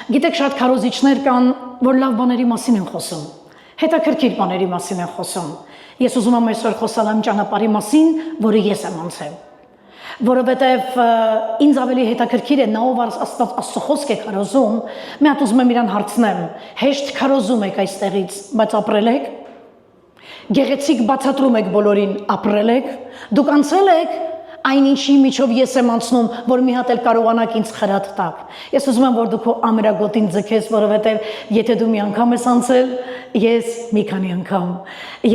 Գիտեք, շատ քարոզիչներ կան, որ լավ բաների մասին են խոսում, հետաքրքիր բաների մասին են խոսում։ Ես ուզում եմ այսօր խոսալ այն ճանապարհի մասին, որը ես եմ անցել, որովհետև ինձ ավելի հետաքրքիր է նա ով Աստծո խոսք է քարոզում, մի հատ ուզում եմ իրան հարցնեմ, հեշտ քարոզում եք այստեղից, բայց ապրել եք, գեղեցիկ բացատրում եք բոլորին, ապրել եք, դուք անցել եք այնինչի միջով ես եմ անցնում, որ մի հատ էլ կարողանաք ինձ խրատ տակ։ Ես ուզում եմ, որ դու քո ամերագոտին ձգես, որովհետև եթե դու մի անգամ ես անցել, ես մի քանի անգամ։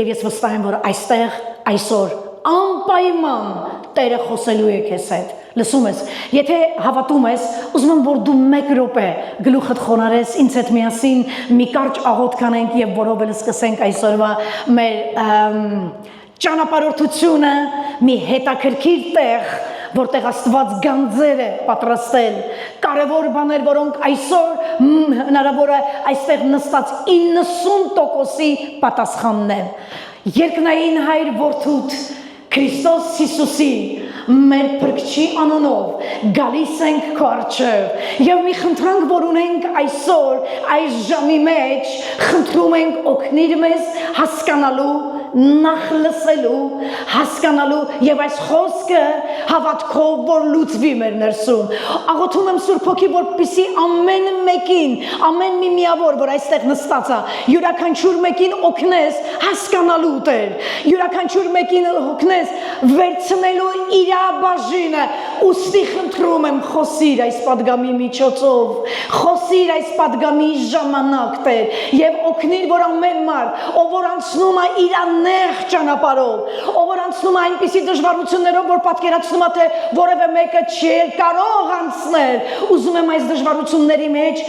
Եվ ես վստահ եմ, որ այստեղ այսօր անպայման Տերը խոսելու է քեզ հետ։ Լսում ես, եթե հավատում ես, ուզում եմ, որ դու 1 րոպե գլուխդ խոնարհես, ինձ հետ միասին մի կարճ աղոթք կանենք եւ որով էլ սկսենք այսօրվա մեր ճանապարհորդությունը մի հետաքրքիր տեղ, որտեղ Աստված գանձեր է պատրաստել, կարևոր բաներ, որոնք այսօր հնարավոր է այստեղ նստած 90%-ի պատասխանն են։ Երկնային Հայր որդուդ Քրիստոս Հիսուսի մեր փրկչի անունով գալիս ենք քո առջև եւ մի խնդրանք, որ ունենք այսօր այս ժամի մեջ, խնդրում ենք օգնիր մեզ հասկանալու, նախ լսելու, հասկանալու եւ այս խոսքը հավատքով, որ լուծվի մեր ներսում։ Աղոթում եմ Սուրբ Հոգի, որպեսզի ամեն մեկին, ամեն մի միավոր, որ այստեղ նստած է, յուրաքանչյուր մեկին օգնես հասկանալու Տեր, յուրաքանչյուր մեկին օգնես վերցնելու իր բաժինը, ուստի խնդրում եմ խոսիր այս պատգամի միջոցով, խոսիր այս պատգամի ժամանակ Տեր եւ օգնիր, որ ամեն մարդ, ով որ անցնում է իր նեղ ճանապարհով, ով որ անցնում է այնպիսի դժվարություններով, որ պատկերացնում է, թե որևէ մեկը չի կարող անցնել, ուզում եմ այս դժվարությունների մեջ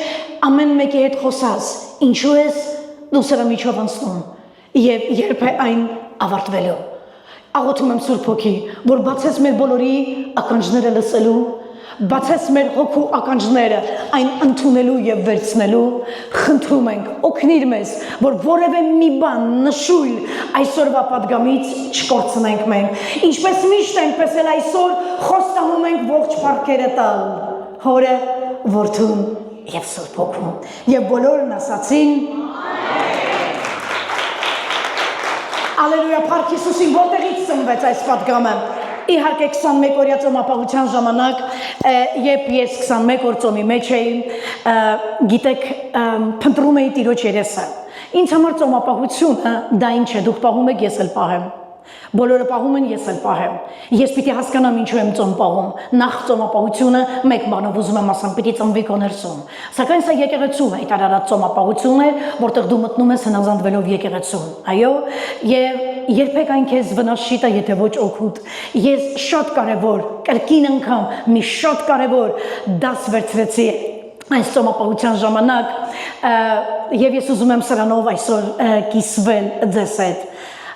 ամեն մեկի հետ խոսած, ինչու ես դու սրա միջով անցնում եւ երբ է այն ավարտվելու։ Աղոթում եմ Սուրբ Հոգի, որ բացես մեր բոլորի ականջները լսելու, բացես մեր հոգու ականջները այն ընդունելու եւ վերցնելու, խնդրում ենք, օգնիր մեզ, որ որևէ մի բան նշույլ այսօրվա պատգամից չկորցնենք մենք, ինչպես միշտ այնպես էլ այսօր խոստանում ենք ողջ փառքերը տալ Հորը, Որդուն եւ Սուրբ Հոգուն։ Եվ բոլորն ասացին Ալելույա, փառք Հիսուսին, որտեղից ծնվեց այս պատգամը։ Իհարկե 21 օրյա ծոմապահության ժամանակ, երբ ես 21 օր ծոմի մեջ էի, գիտեք, փնտրում էի Տիրոջ երեսը։ Ինձ համար ծոմապահությունը դա ինչ է, դուք պահում եք, ես էլ պահեմ։ Բոլորը պահում են, ես էլ պահեմ։ Ես պիտի հասկանամ ինչու եմ ծոմ պահում։ Նախ ծոմապահությունը մեկ բանով ուզում եմ ասեմ, պիտի ծնվի քո ներսում։ Սակայն սա եկեղեցու հայտարարած ծոմապահություն է, որտեղ դու մտնում ես հնազանդվելով եկեղեցուն։ Այո, եւ երբեք այն քեզ վնաս չի տա, եթե ոչ օգուտ։ Ես շատ կարևոր, կրկին անգամ մի շատ կարևոր դաս վերցրեցի այս ծոմապահության ժամանակ, եւ ես ուզում եմ սրանով այսօր կիսվել ձեզ հետ։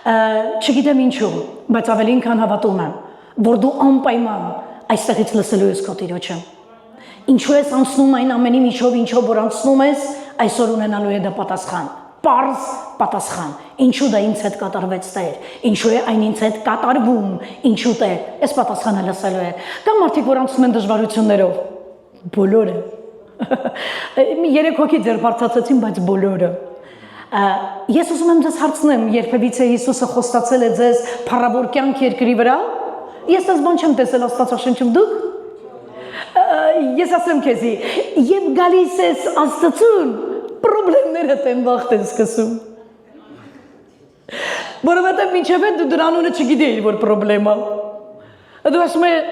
Չգիտեմ ինչու, բայց ավելին քան հավատում եմ, որ դու անպայման այստեղից լսելու ես քո Տիրոջը։ Ինչու ես անցնում այն ամենի միջով, ինչով որ անցնում ես, այսօր ունենալու է դա պատասխան, պարզ պատասխան։ Ինչու դա ինձ հետ կատարվեց Տեր, ինչու է այն ինձ հետ կատարվում, ինչու Տեր, այս պատասխանը լսելու է։ Կան մարդիկ, որ անցնում են դժվարություններով, բոլորը։ Մի 3 հոգի ձեր բարձրացեցին, բայց բոլորը։ Ես ուզում եմ ձեզ հարցնեմ, երբևիցե Հիսուսը խոստացել է ձեզ փառավոր կյանք երկրի վրա։ Ես այս բան չեմ տեսել Աստվածաշնչում, դուք։ Ես ասեմ քեզի, երբ գալիս ես Աստծուն, խնդիրները տեն վաղտ են սկսում։ Որովհետև մինչև դու դրա անունը չգիտեիր, որ պրոբլեմ է։ Դու ասում ես,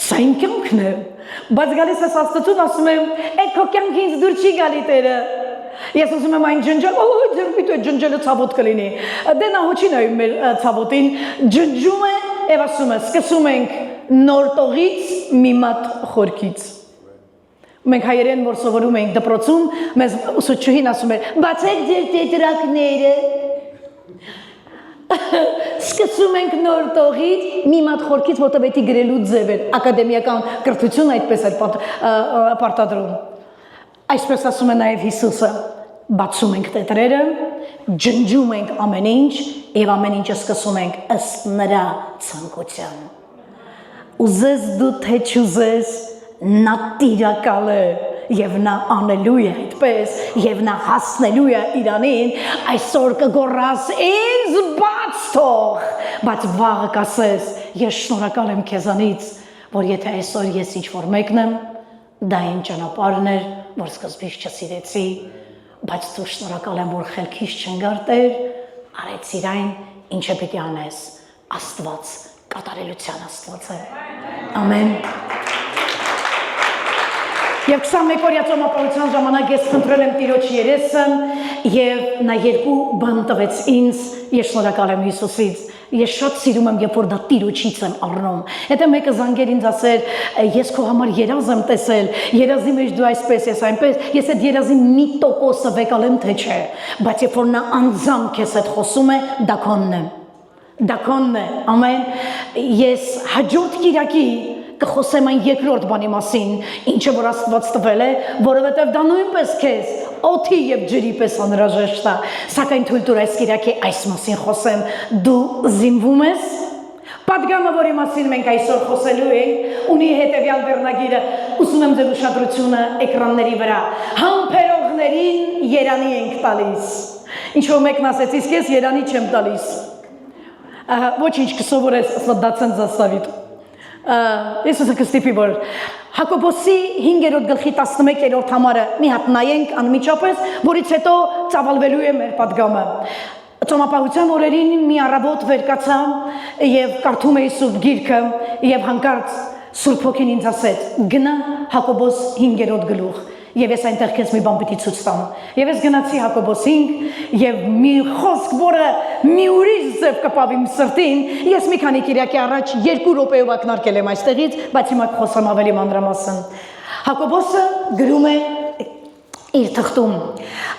սա իմ կյանքն է, բայց գալիս ես Աստծուն, ասում եմ, այդ քո կյանքը ինձ դուր չի գալի Տերը։ Ես ասում եմ այն ջնջել, ձերպիտու այդ ջնջելը ցավոտ կլինի։ Դե նա հոչի նայում մեր ցավոտին, ջնջում է եւ ասում է, սկսում ենք նոր տողից մի մատ խորքից։ Մենք հայերեն որ սովորում ենք դպրոցում, մեզ ուսուցչուհին ասում էր, բացեք ձեր տետրակները։ Սկսում ենք նոր տողից մի մատ խորքից, որտեղ պետք է գրելու ձև էր, ակադեմիական կրթությունը այդպես էր պարտադրում։ Այսպես ասում է նաև Հիսուսը, բացում ենք տետրերը, ջնջում ենք ամեն ինչ եւ ամեն ինչը սկսում ենք ըստ նրա ցանկության։ Ուզես դու թե չուզես, նա տիրակալ է եւ նա անելու է այդպես եւ նա հասնելու է Իրանին այսօր կգոռաս ինձ բաց թող բայց վաղը կասես ես շնորհակալ եմ քեզանից որ եթե այսօր ես ինչ որ մեկն եմ դա իմ ճանապարհն էր որ սկզբից չսիրեցի բայց դու շնորհակալ եմ որ խելքից չընկարտեր արեցիր այն ինչը պիտի անես Աստված կատարելության Աստված է ամեն Եվ 21-օրյա ծոմապահության ժամանակ ես խնդրել եմ Տիրոջ երեսը եւ նա երկու բան տվեց ինձ ես շնորհակալ եմ Հիսուսից Ես շատ սիրում եմ, երբ որ դա Տիրոջից եմ առնում։ Հետո մեկը զանգեր ինձ ասեր, ես քո համար երազ եմ տեսել, երազի մեջ դու այսպես ես այնպես, ես այդ երազի մի տոկոսը վեկալեմ թե չէ, բայց երբ որ նա անձամբ քեզ հետ խոսում է, դա քոնն է։ Դա քոնն է, ամեն։ Ես հաջորդ կիրակի կխոսեմ այն երկրորդ բանի մասին, ինչը որ Աստված տվել է, որովհետև դա նույնպես քեզ օդի եւ ջրի պես անհրաժեշտ է, սակայն թույլ տուր այս կիրակի այս մասին խոսեմ, դու զինվում ես, պատգամը, որի մասին մենք այսօր խոսելու ենք, ունի հետևյալ վերնագիրը, ուսում եմ ձեր ուշադրությունը էկրանների վրա, համբերողներին երանի ենք տալիս, ինչով մեկն ասեց, իսկ ես երանի չեմ տալիս, ոչինչ կսովորես, դացեն զաստավիտ, ես ուզում կստիպի, որ Հակոբոսի 5-րդ գլխի 11-րդ համարը մի հատ նայենք անմիջապես, որից հետո ծավալվելու է մեր պատգամը։ Ծոմապահության օրերին մի առավոտ վեր կացա եւ կարդում էի Սուրբ Գիրքը եւ հանկարծ Սուրբ Հոգին ինձ ասեց. գնա Հակոբոս 5-րդ գլուխ եւ ես այնտեղ քեզ մի բան պիտի ցույց տամ։ Եվ ես գնացի Հակոբոս 5 եւ մի խոսք, որը մի ուրիշ ձև կպավ իմ սրտին, ես մի քանի կիրակի առաջ 2 րոպեով ակնարկել եմ այստեղից, բայց հիմա կխոսեմ ավելի մանրամասն։ Հակոբոսը գրում է իր թղթում.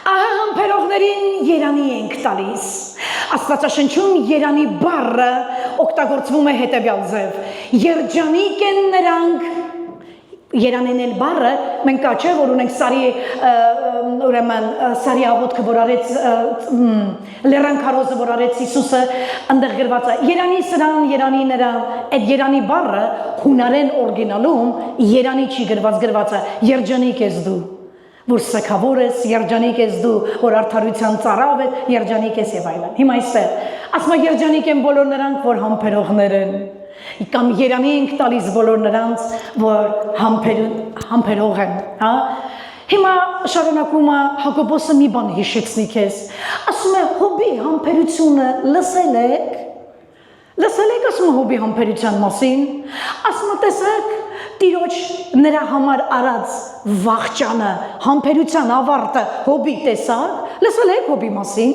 Ահա համբերողներին երանի ենք տալիս։ Աստվածաշնչում երանի բառը օգտագործվում է հետևյալ ձև. Երջանիկ են նրանք Երանենել բառը մենք կա չէ որ ունենք սարի ուրեմն սարի աղոթքը որ արեց լեռան քարոզը որ արեց Հիսուսը այնտեղ գրված է երանի սրան երանի նրան այդ երանի բառը հունարեն օրիգինալում երանի չի գրված է երջանիկ ես դու որ սքավոր ես երջանիկ ես դու որ արդարության ծառավ ես երջանիկ ես եւ այլն հիմա այստեղ ասма երջանիկ են բոլոր նրանք որ համբերողներ են Կամ երանի ենք տալիս բոլոր նրանց, որ համբերող են, հա? Հիմա շարունակում է Հակոբոսը մի բան հիշեցնի քեզ, ասում է հոբի համբերությունը լսել եք, ասում է հոբի համբերության մասին, ասում է տեսեք, Տիրոջ նրա համար արած վախճանը, համբերության ավարտը հոբի տեսակ, լսել եք հոբի մասին,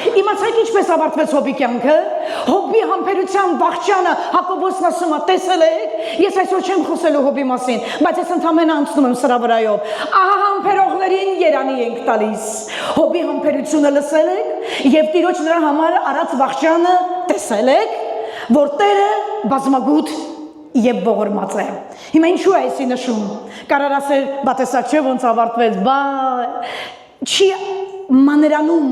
Իմացեք ինչպես ավարտվեց հոբի կյանքը, հոբի համբերության վախճանը Հակոբոսն ասում է տեսել եք, ես այսօր չեմ խոսելու հոբի մասին, բայց ես ընդամենը անցնում եմ սրա վրայով, ահա համբերողներին երանի ենք տալիս, հոբի համբերությունը լսել եք և Տիրոջ նրա համար արած վախճանը տեսել եք, որ Տերը բազմագութ և ողորմած է։ Հիմա ինչու է այսի նշում, կարար ասել, բա տեսակ չէ ոնց ավարտվեց, չի մանրանում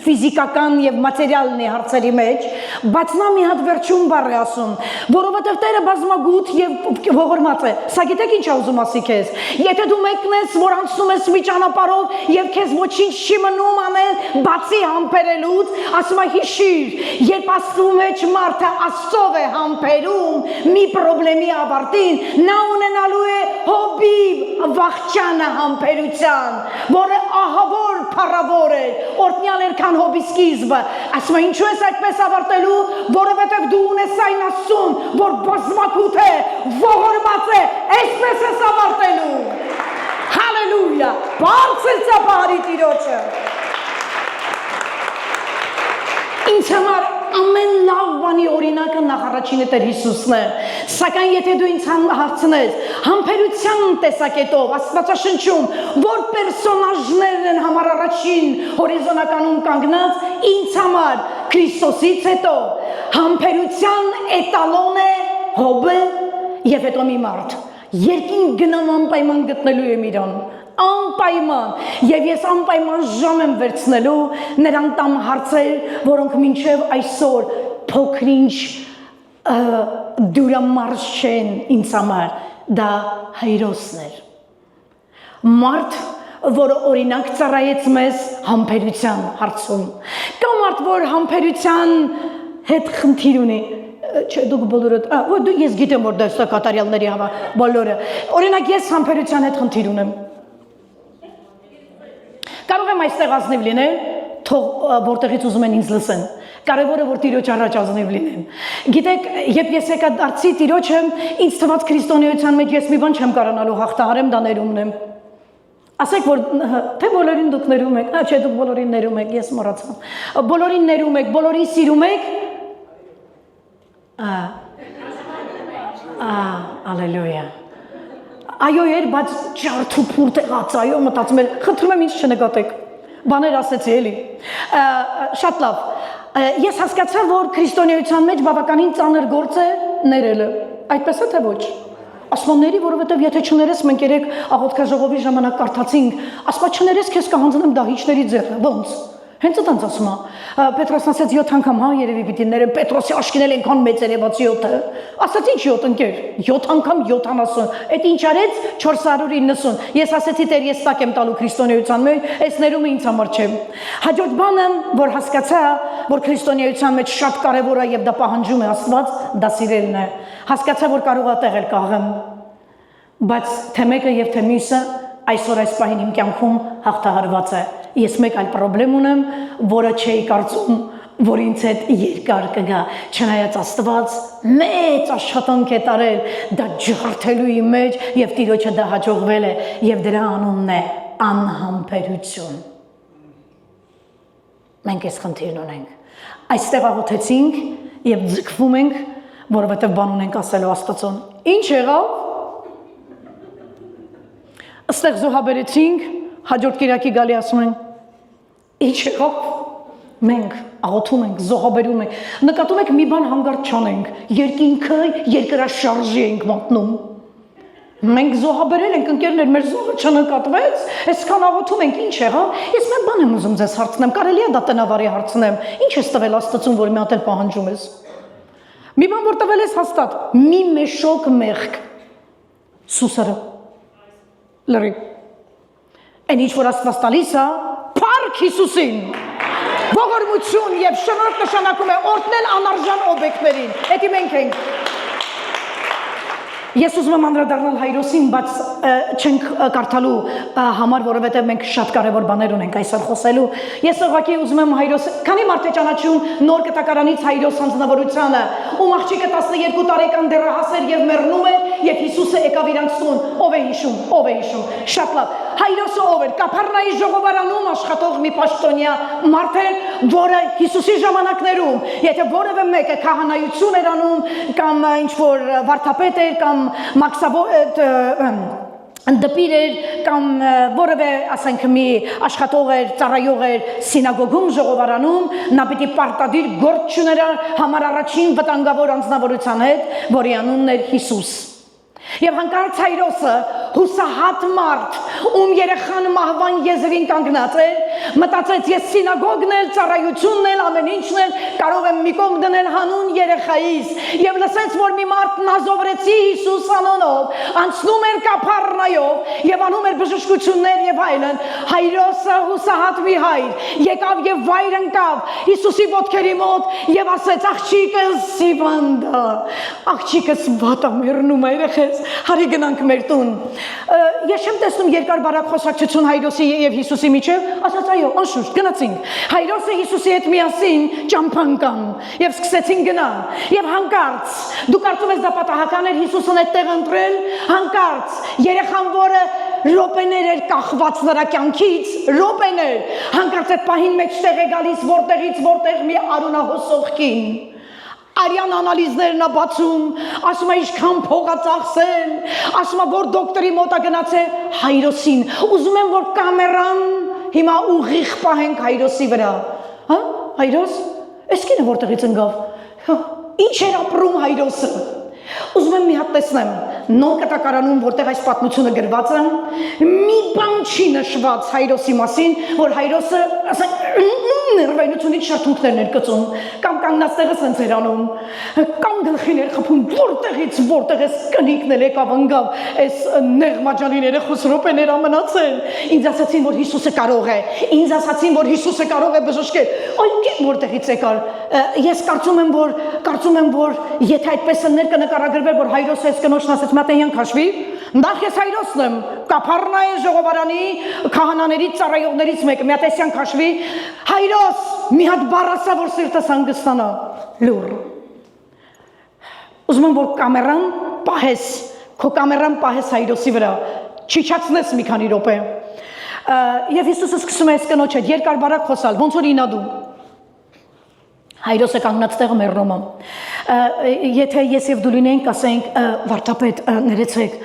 ֆիզիկական եւ մատերիալն է հարցերի մեջ, բայց նա մի հատ վերջում բառ է ասում, որովհետեւ Տերը բազմագութ եւ ողորմած է։ Սա գիտեք ինչ ուզում ասի քեզ։ Եթե դու մեկն ես, որ անցնում ես մի ճանապարհով եւ քեզ ոչինչ չի մնում անել, բացի համբերելուց, ասում է հիշիր, երբ Աստծո մեջ մարդը Աստծով է համբերում մի խնդրի ավարտին, նա ունենալու է հոբի վախճանը համբերության, որը ահավոր փառավոր է, օրհնյալ էր քան հոբի սկիզբը, ասում է ինչու ես այդպես ավարտելու, որովհետև դու ունես այն Աստծուն, որ բազմագութ է, ողորմած է, այսպես ես ավարտելու, հալելույա, բարձր ծափահարի Տիրոջը, ինձ համար ամեն լավ բանի օրինակը նախ առաջինը Տեր Հիսուսն է, սակայն եթե դու ինձ հարցնես համբերության տեսակետով Աստվածաշնչում, որ պերսոնաժներն են համար առաջին հորիզոնականում կանգնած, ինձ համար Քրիստոսից հետո համբերության էտալոն է Հոբը եւ հետո մի մարդ, երկին գնամ անպայման գտնելու եմ իրան, անպայման, եւ ես անպայման ժամ եմ վերցնելու նրան տամ հարցեր, որոնք մինչեւ այսօր փոքրինչ դուրամարս չեն ինձ համար, դա հայրոսն էր, Մարդ, որը օրինակ ծառայեց մեզ համբերության հարցում։ Կա մարդ, որ համբերության հետ խնդիր ունի։ Չէ, դուք բոլորդ, ես գիտեմ, որ դա կատարյալների հավա, բոլորը։ Օրինակ ես համբերության հետ խնդիր ունեմ։ Կարող եմ այստեղ ազնիվ լինել, թող որտեղից ուզում են ինձ լսեն։ Կարևորը որ Տիրոջ առաջ ազնիվ լինեմ։ Գիտեք, երբ ես եկա դարձի Տիրոջը, ինձ թվաց քրիստոնեության մեջ ես մի բան չեմ կարողանալու հաղթահարեմ, դա ներումն եմ։ Ասեք որ թե բոլորին դուք ներում եք, չէ դուք բոլորին ներում եք, ես մոռացա։ Բոլորին ներում եք, բոլորին սիրում եք։ Ալելույա։ Այո, էր, բայց ջարդու փուր տեղած, այո, մտածում եմ, խնդրում եմ ինձ չնկատեք։ Բաներ ասեցի, էլի։ Շատ լավ։ Ես հասկացա, որ քրիստոնեության մեջ բավականին ծանր գործ է ներելը։ Այդպես է թե ոչ։ Ասմանների, որովհետև եթե չներես, մենք երեք աղոթքաժողովի ժամանակ կարդացինք, ասма չներես, քեզ կհանձնեմ դահիճների ձեռը, ոնց։ Հենց այդպես ասում է։ Պետրոսն ասաց 7 անգամ, հա, երևի պիտի ներեմ, Պետրոսի աշկինել այնքան մեծ երևաց 7-ը։ Ասաց ինչ 7 ընկեր, 7 անգամ 70, այդ ինչ արեց 490։ Ես ասեցի Տեր, ես տակ եմ տալու քրիստոնեության մեջ, այս ներումը ինձ համար չէ։ Հաջորդ բանը, որ հասկացա, որ քրիստոնեության մեջ շատ կարևոր է եւ դա պահանջում է Աստված, դա սիրելն է։ Հասկացա, որ կարող է տեղել կաղեմ, բայց թե մեկը եւ թե մյուսը այսօր այս պահին իմ կյանքում հաղթահարված է։ Ես մեկ այլ խնդրեմ ունեմ, որը չէի կարծում, որ ինձ հետ երկար կգա, չնայած Աստված մեծ աշխատանք է տարել դա ջարդելու իմ մեջ եւ Տիրոջը դա հաջողվել է եւ դրա անունն է անհամբերություն։ Մենք այս խնդիրն ունենք։ Այստեղ աղոթեցինք եւ ձգվում ենք, որովհետեւ բան ունենք ասելու Աստծուն։ Ինչ եղավ։ Այստեղ զոհաբերեցինք, հաջորդ կիրակի գալի ասում են, ինչ եղավ, մենք աղոթում ենք, զոհաբերում ենք, նկատում եք մի բան հանգարտ չանենք, երկինքը երկրաշարժի ենք մատնում, մենք զոհաբերել ենք, ընկերներ, մեր զոհը չնկատվեց, այսքան աղոթում ենք, ինչ եղավ, ես մեկ բան եմ ուզում ձեզ հարցնեմ, կարելի է դա տնավարի հարցնեմ, ինչ ես տվել Աստծուն, որ մի հատ էլ պահանջում ես, մի բան որ տվել ես հաստատ, մի մեշոկ մեղք, սուսերը, լրի, այն ինչ որ Աստված տալիս է, Փառք Հիսուսին, ողորմություն եւ շնորհք նշանակում է օրհնել անարժան օբյեկտներին, դա մենք ենք։ Ես ուզում եմ անդրադառնալ Հայրոսին, բայց չենք կարդալու համար, որովհետև մենք շատ կարևոր բաներ ունենք այսօր խոսելու։ Ես ուղղակի ուզում եմ Հայրոս, քանի մարդ է ճանաչում նոր կտակարանից Հայրոս հանձնավորությանը, ում աղջիկը 12 տարեկան դեռահաս էր եւ մեռնում էր, եւ Հիսուսը եկավ իրանց տուն, ով է հիշում, շատ լավ։ Հայրոսը ով էր, Կափառնայի ժողովարանում աշխատող մի պաշտոնյա մարդ էր, որը Հիսուսի ժամանակներում, եթե որևէ մեկը քահանայություն էր անում, կամ ինչ որ վարդապետ էր, կամ դպիր էր կամ որևէ ասենք մի աշխատող էր, ծառայող էր սինագոգում, ժողովարանում, նա պիտի պարտադիր գործ չուներ համար առաջին վտանգավոր անձնավորության հետ, որի անունն էր Հիսուս։ Եվ հանկարծ Հայրոսը հուսահատ մարդ, ում երեխան մահվան եզրին կանգնած էր, մտածեց ես սինագոգն էլ, ծառայությունն էլ, ամեն ինչն էլ կարող եմ մի կողմ դնել հանուն երեխայիս, եւ լսեց, որ մի մարդ Նազովրեցի Հիսուս անունով անցնում էր Կափառնայով եւ անում էր բժշկություններ եւ այլն, Հայրոսը հուսահատ մի հայր եկավ եւ վայր ընկավ Հիսուսի ոտքերի մոտ եւ ասեց աղջիկս Սիվանդա, աղջիկս վատա մեռնում է երեխես, հարի գնանք մեր տուն։ Ես չեմ տեսնում երկար բարակ խոսակցություն Հայրոսի եւ Հիսուսի միջեւ, ասաց այո, անշուշտ գնացինք։ Հայրոսը Հիսուսի հետ միասին ճամփան կան եւ սկսեցին գնալ։ Եվ հանկարծ, դու կարծում ես դա պատահական էր Հիսուսն այդտեղ ընտրել, հանկարծ երեխան, որը րոպեներ էր կախված նրա կյանքից, րոպեներ, հանկարծ այդ պահին մեջտեղ է գալիս որտեղից որտեղ մի արունահոսող կին։ Արյան անալիզներն է բացում, ասում է ինչքան փող է ծախսել, ասում է որ դոկտորի մոտ է գնացել Հայրոսին, ուզում եմ որ կամերան հիմա ուղիղ պահենք Հայրոսի վրա, հա, Հայրոս, այս կինը որտեղից ընկավ, ինչ էր ապրում Հայրոսը, ուզում եմ մի հատ տեսնեմ, նոր կտակարանում, որտեղ այս պատմությունը գրված է, մի բան չի նշված Հայրոսի մասին, որ Հայրոսը ներվայնությունից շարթունքներ ներկծում, կամ կանգնած տեղը սենց էր անում, կամ գլխիներ խփում, որտեղ էս կնիկն եկավ ընկավ, այս նեղմաջալիները խուսրոպեներ ամնացել, ինձ ասացին, որ Հիսուսը կարող է, ինձ ասացին, որ Հիսուսը կարող է բժշկել, այ որտեղից եկար, ես կարծում եմ, որ եթե այդպես կնկարագրվեր, որ Հայրոսը այս կնոջն ասեց, մատենյան քաշվի, Նախ ես Հայրոսն եմ, Կափառնայի ժողովարանի քահանաներից ծառայողներից մեկը, մի հատ էսյան քաշվի, Հայրոս, մի հատ բառ ասա, որ սիրտս հանգստանա, լուր։ Ուզում եմ, որ կամերան պահես, քո կամերան պահես Հայրոսի վրա, չիչացնես մի քանի րոպե։ Եվ Հիսուսը սկսում է այս կնոջ հետ երկար բարակ խոսալ, ոնց որ ինադու։ Հայրոսը կանգնած տեղը մեռնում է։ Եթե ես եւ դու լինենք, ասենք, վարդապետ, ներեցեք,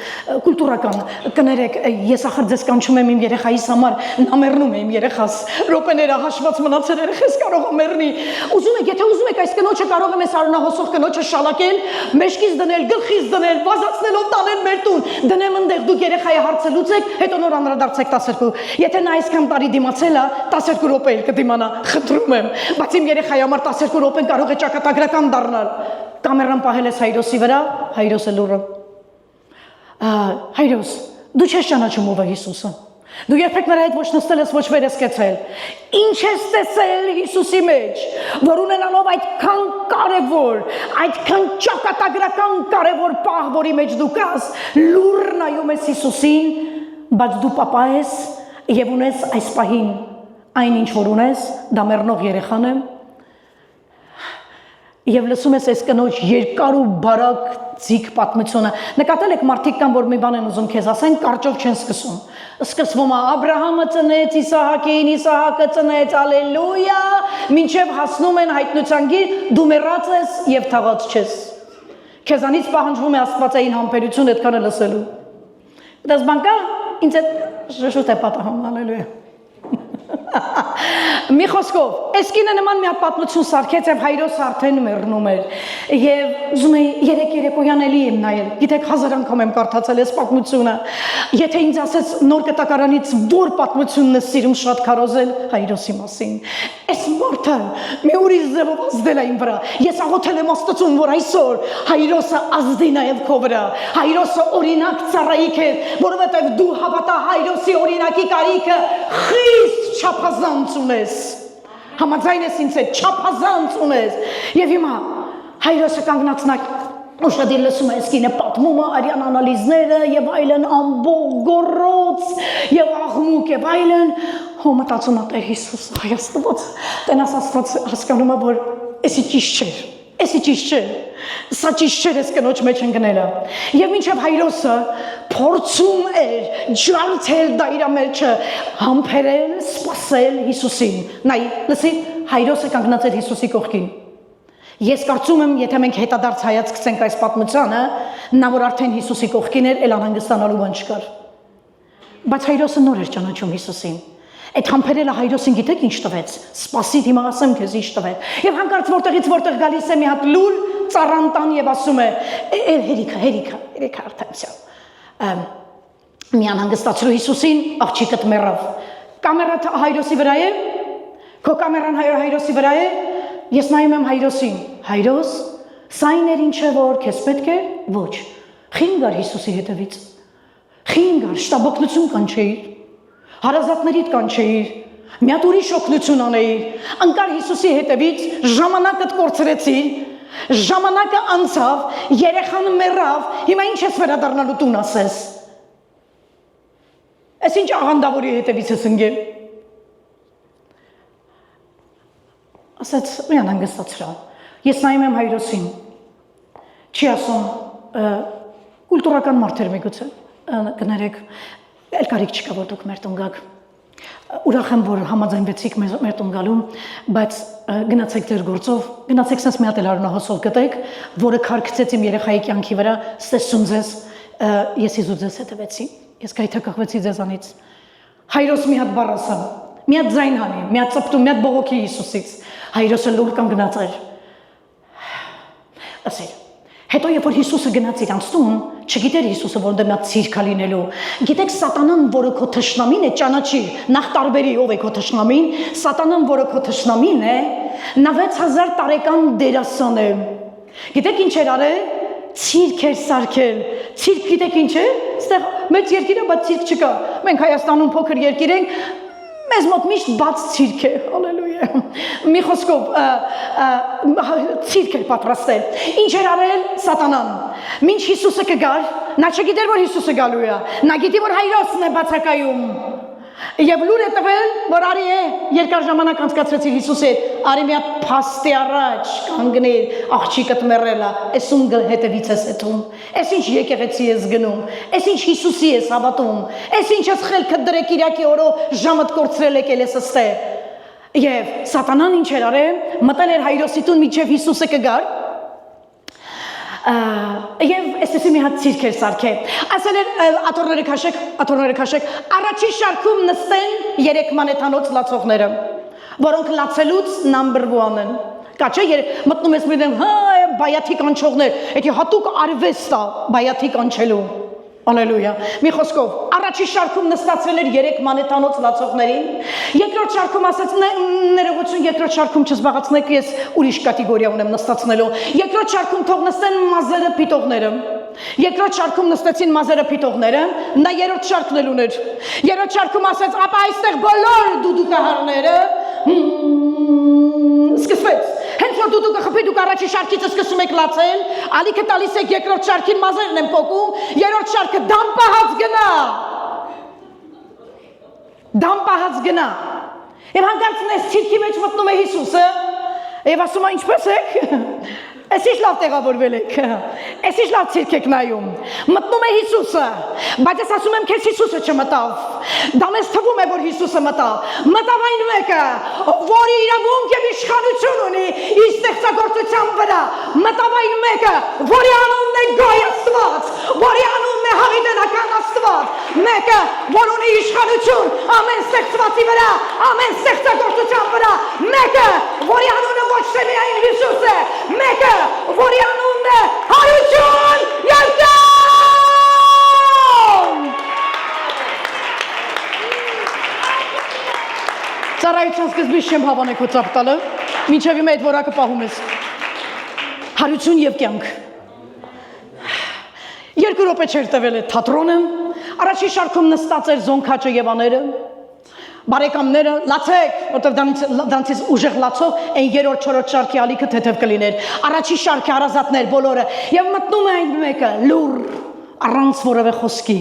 կուլտուրական, կներեք, ես ախր ձեզ կանչում եմ իմ երեխայիս համար, նա մեռնում է իմ երեխաս, րոպեները հաշված մնացել երեխես կարող է մեռնի։ Ուզում եք, եթե ուզում եք այս կնոջը կարող եմ այս արունահոսող կնոջը շալակել, մեջքից դնել, գլխից դնել, վազացնելով տանել մեր տուն, դնեմ ընդեղ դուք երեխայի հարցը լուծեք, հետո նոր անդրադարձեք 12։ Եթե նա այսքան տարի դիմացել է, 12 րոպե էլ կդիմանա, խնդրում եմ, բայց իմ երեխայի համար 12 րոպեն կարող է ճակատագրական դառնալ։ Կամերան պահել ես Հայրոսի վրա, Հայրոսը լուրը։ Հայրոս, դու չես ճանաչում ով է Հիսուսը։ Դու երբեք նրա հետ ոչ նստել ես, ոչ վեր ես կեցել։ Ինչ ես տեսել Հիսուսի մեջ, որ ունենալով այդքան կարևոր, այդքան ճակատագրական կարևոր պահ, որի մեջ դու կաս, լուր նայում ես Հիսուսին, բայց դու պապա ես եւ ունես այս պահին այն ինչ որ ունես, դա մեռնող երեխան է։ Եվ լսում ես այս կնոջ երկար ու բարակ ձիգ պատմությունը։ Նկատել եք մարդիկ կան, որ մի բան են ուզում քեզ ասեն, կարճով չեն սկսում։ Սկսվում է Աբրահամը ծնեց Իսահակին, Իսահակը ծնեց, ալելույա, մինչև հասնում են հայտնության գիր, դու մեռած ես եւ թաղած չես։ Քեզանից պահանջվում է աստվածային համբերություն այդքանը լսելու։ Դες բան կա, ինձ այդ շուտ է պատահում, ալելույա։ Մի խոսքով, այս կինը նման մի հատ պատմություն սարքեց եւ Հայրոսը արդեն մեռնում էր։ Եվ ուզում եի երեք երեկոյան էլի եմ նայել։ Գիտեք, 1000 անգամ եմ կարդացել այս պատմությունը։ Եթե ինձ ասես նոր կտակարանից որ պատմությունն է սիրում շատ քարոզել Հայրոսի մասին։ Այս մարդը մի ուրիշ ձևով ազդել է իմ վրա։ Ես աղոթել եմ Աստծուն, որ այսօր Հայրոսը ազդի նաեւ քո վրա։ Հայրոսը օրինակ ծառայիք է, որովհետեւ դու հավատա Հայրոսի օրինակի կարիքը խիստ չափազանց ունես, համաձայն ես ինձ հետ, չափազանց ունես, և հիմա Հայրոսը կանգնացնակ, ուշադիր լսում է, սկին է պատմում է արյան անալիզները և այլն ամբող գորոց և աղմուկ և այլն, հո մտածում է Տեր Հիսուս, այ Աստված, տենաս Աստված հասկանում է, որ էսի ճիշտ չէր, էսի ճիշտ չէր, սա ճիշտ չէր ես կնոջ մեջ ընկնելը, և մինչև Հայրոսը փորձում էր ջարդել դա իր մեջը, համբերել, սպասել Հիսուսին, նայ, լսի, Հայրոսը կանգնած էր Հիսուսի կողքին, ես կարծում եմ, եթե մենք հետադարձ հայացք գցենք այս պատմությանը, նա որ արդեն Հիսուսի կողքին էր, էլ անհանգստանալու բան չկար, բայց Հայրոսը նոր էր ճանաչում Հիսուսին, այդ համբերելը Հայրոսին գիտեք ինչ տվեց, սպասի հիմա ասեմ քեզ ինչ տվեց, և հանկարծ որտեղից որտեղ գալիս է մի հատ լուր ծառան և ասում է, հերիքա արդեն մի անհանգստացրու Հիսուսին, աղջիկդ մեռավ, կամերան Հայրոսի վրա է, քո կամերան Հայրոսի վրա է, ես նայում եմ Հայրոսին, Հայրոս, սա իներ ինչ է որ քեզ պետք է, ոչ, խին գար Հիսուսի հետևից, խին գար, շտաբօգնություն կանչեիր, հարազատներիդ կանչեիր, մի հատ ուրիշ օգնություն անեիր, ընկար Հիսուսի հետևից, ժամանակդ կորցրեցիր, ժամանակը անցավ, երեխան մեռավ, հիմա ինչ ես վերադառնալու տուն ասես։ Այս ինչ աղանդավորի հետևից ես ընկել։ Ասաց, մի անհանգստացրա։ Ես նայում եմ Հայրոսին։ Չի ասում, կուլտուրական մարդեր միգուցե, կներեք, էլ կարիք չկա, որ դուք մեր տուն գաք։ Ուրախ եմ, որ համաձայնվեցիք մեր տուն գալու, բայց գնացեք ձեր գործով, գնացեք սենց մի հատ էլ արունահոսով գտեք, որը քարկցեց իմ երեխայի կյանքի վրա, ստեսում ձեզ, ես իզու ձեզ հետևեցի, ես գայթակղվեցի ձեզանից։ Հայրոս մի հատ բառ ասա, մի հատ ձայն հանի, մի հատ ծպտում, մի հատ բողոքի Հիսուսից, Հայրոսը լուր կանգնած էր։ Ասել, հետո երբ որ Հիսուսը գնաց իրանց տուն, չգիտեր Հիսուսը, որ դա ցիրկա լինելու։ Գիտեք, սատանան, որը քո թշնամին է, ճանաչի, նախ տարբերի ով է քո թշնամին, սատանան, որը քո թշնամին է, նա 6000 տարեկան դերասան է։ Գիտեք ինչ էր արել։ Ցիրկ էր սարքել։ Ցիրկ գիտեք ինչ է։ Այստեղ մեծ երկիր է, բայց ցիրկ չկա։ Մենք Հայաստանում փոքր երկիր ենք, մեզ մոտ միշտ բաց ցիրկ է, հալելույա։ Մի խոսքով ցիրկ էր պատրաստել։ Ինչ էր արել սատանան։ Մինչ Հիսուսը կգար, նա չգիտեր, որ Հիսուսը գալու է։ Նա գիտի, որ Հայրոսն է բացակայում։ Եվ լուր է տվել, որ արի է, երկար ժամանակ անցկացրեցիր Հիսուսի հետ, արի մի հատ փաստի առաջ կանգներ, աղջիկդ մեռել է, էս ում հետևից ես հետում, էս ինչ եկեղեցի ես գնում, էս ինչ Հիսուսի ես հավատում, էս ինչ ես խելքը դրե Կիրակի օրը ժամդ կորցրել եկել ես ստե։ Եվ սատանան ինչ էր արել, մտել էր Հայրոսի տուն մինչև Հիսուսը կգար։ Եվ այսպես մի հատ ցիրկ էր սարքել։ Ասել էր աթոռները քաշեք, առաջին շարքում նստեն 3 մանեթանոց լացողները, որոնք լացելուց number 1 են։ Կաչե մտնում ես միտեն, հա, բայաթի կանչողներ, դա հատուկ արվեստ է, բայաթի կանչելու։ Ալելույա։ Մի խոսքով, առաջի շարքում նստացել էր 3 մանեթանոց լացողներին, երկրորդ շարքում ասաց ներողություն, երկրորդ շարքում չզբաղացնեք, ես ուրիշ կատեգորիա ունեմ նստացնելու։ Երկրորդ շարքում թող նստեն մազերը փիտողները։ Երկրորդ շարքում նստեցին մազերը փիտողները, նա երրորդ շարքն էլ ուներ։ Երրորդ շարքում ասաց, ապա այստեղ բոլոր դուդուկահարները սկսվեց։ Հենց որ դուդուկը խփի, դուք առաջի շարքից սկսում եք լացել, ալիքը տալիս եք երկրորդ շարքին, մազերն են փոկում, երրորդ շարքը դամպահած գնա։ Դամպահած գնա։ Եվ հանկարծ նես ցիրկի մեջ մտնում է Հիսուսը, եւ ասում է ինչպես եք։ Էս ինչ լավ տեղավորվել եք։ Էս ինչ լավ ցիրկ եք նայում։ Մտնում է Հիսուսը, բայց ես ասում եմ, քեզ Հիսուսը չմտավ։ Դա մեզ թվում է, որ Հիսուսը մտավ։ Մտավ այն մեկը, որի իրավունք եւ իշխանություն ունի իր ստեղծագործության վրա։ Մտավ այն մեկը, որի անունն է Գոյ Աստված, որի անունն է Հավիտենական Աստված, մեկը, որ ունի իշխանություն ամեն ստեղծվածի վրա, ամեն ստեղծագործության վրա, մեկը, որի անունը ոչ թե միայն Հիսուս է, մեկը, որի անունն է հարություն եւ կյանք։ Ծառայության սկզբից չեմ հավանել քո ծափ տալը, մինչև իմ այդ որակը պահում ես։ Հարություն եւ կյանք։ 2 րոպե չէր տվել այդ թատրոնը, առաջի շարքում նստած էր Զոնքաչը Եվաները, բարեկամները, լացեք, որտեղ դրանցից ուժեղ լացող այն 3-րդ 4-րդ շարքի ալիքը թեթև կլիներ։ Առաջի շարքի հարազատներ բոլորը եւ մտնում է այն մեկը, լուր, առանց որևէ խոսքի,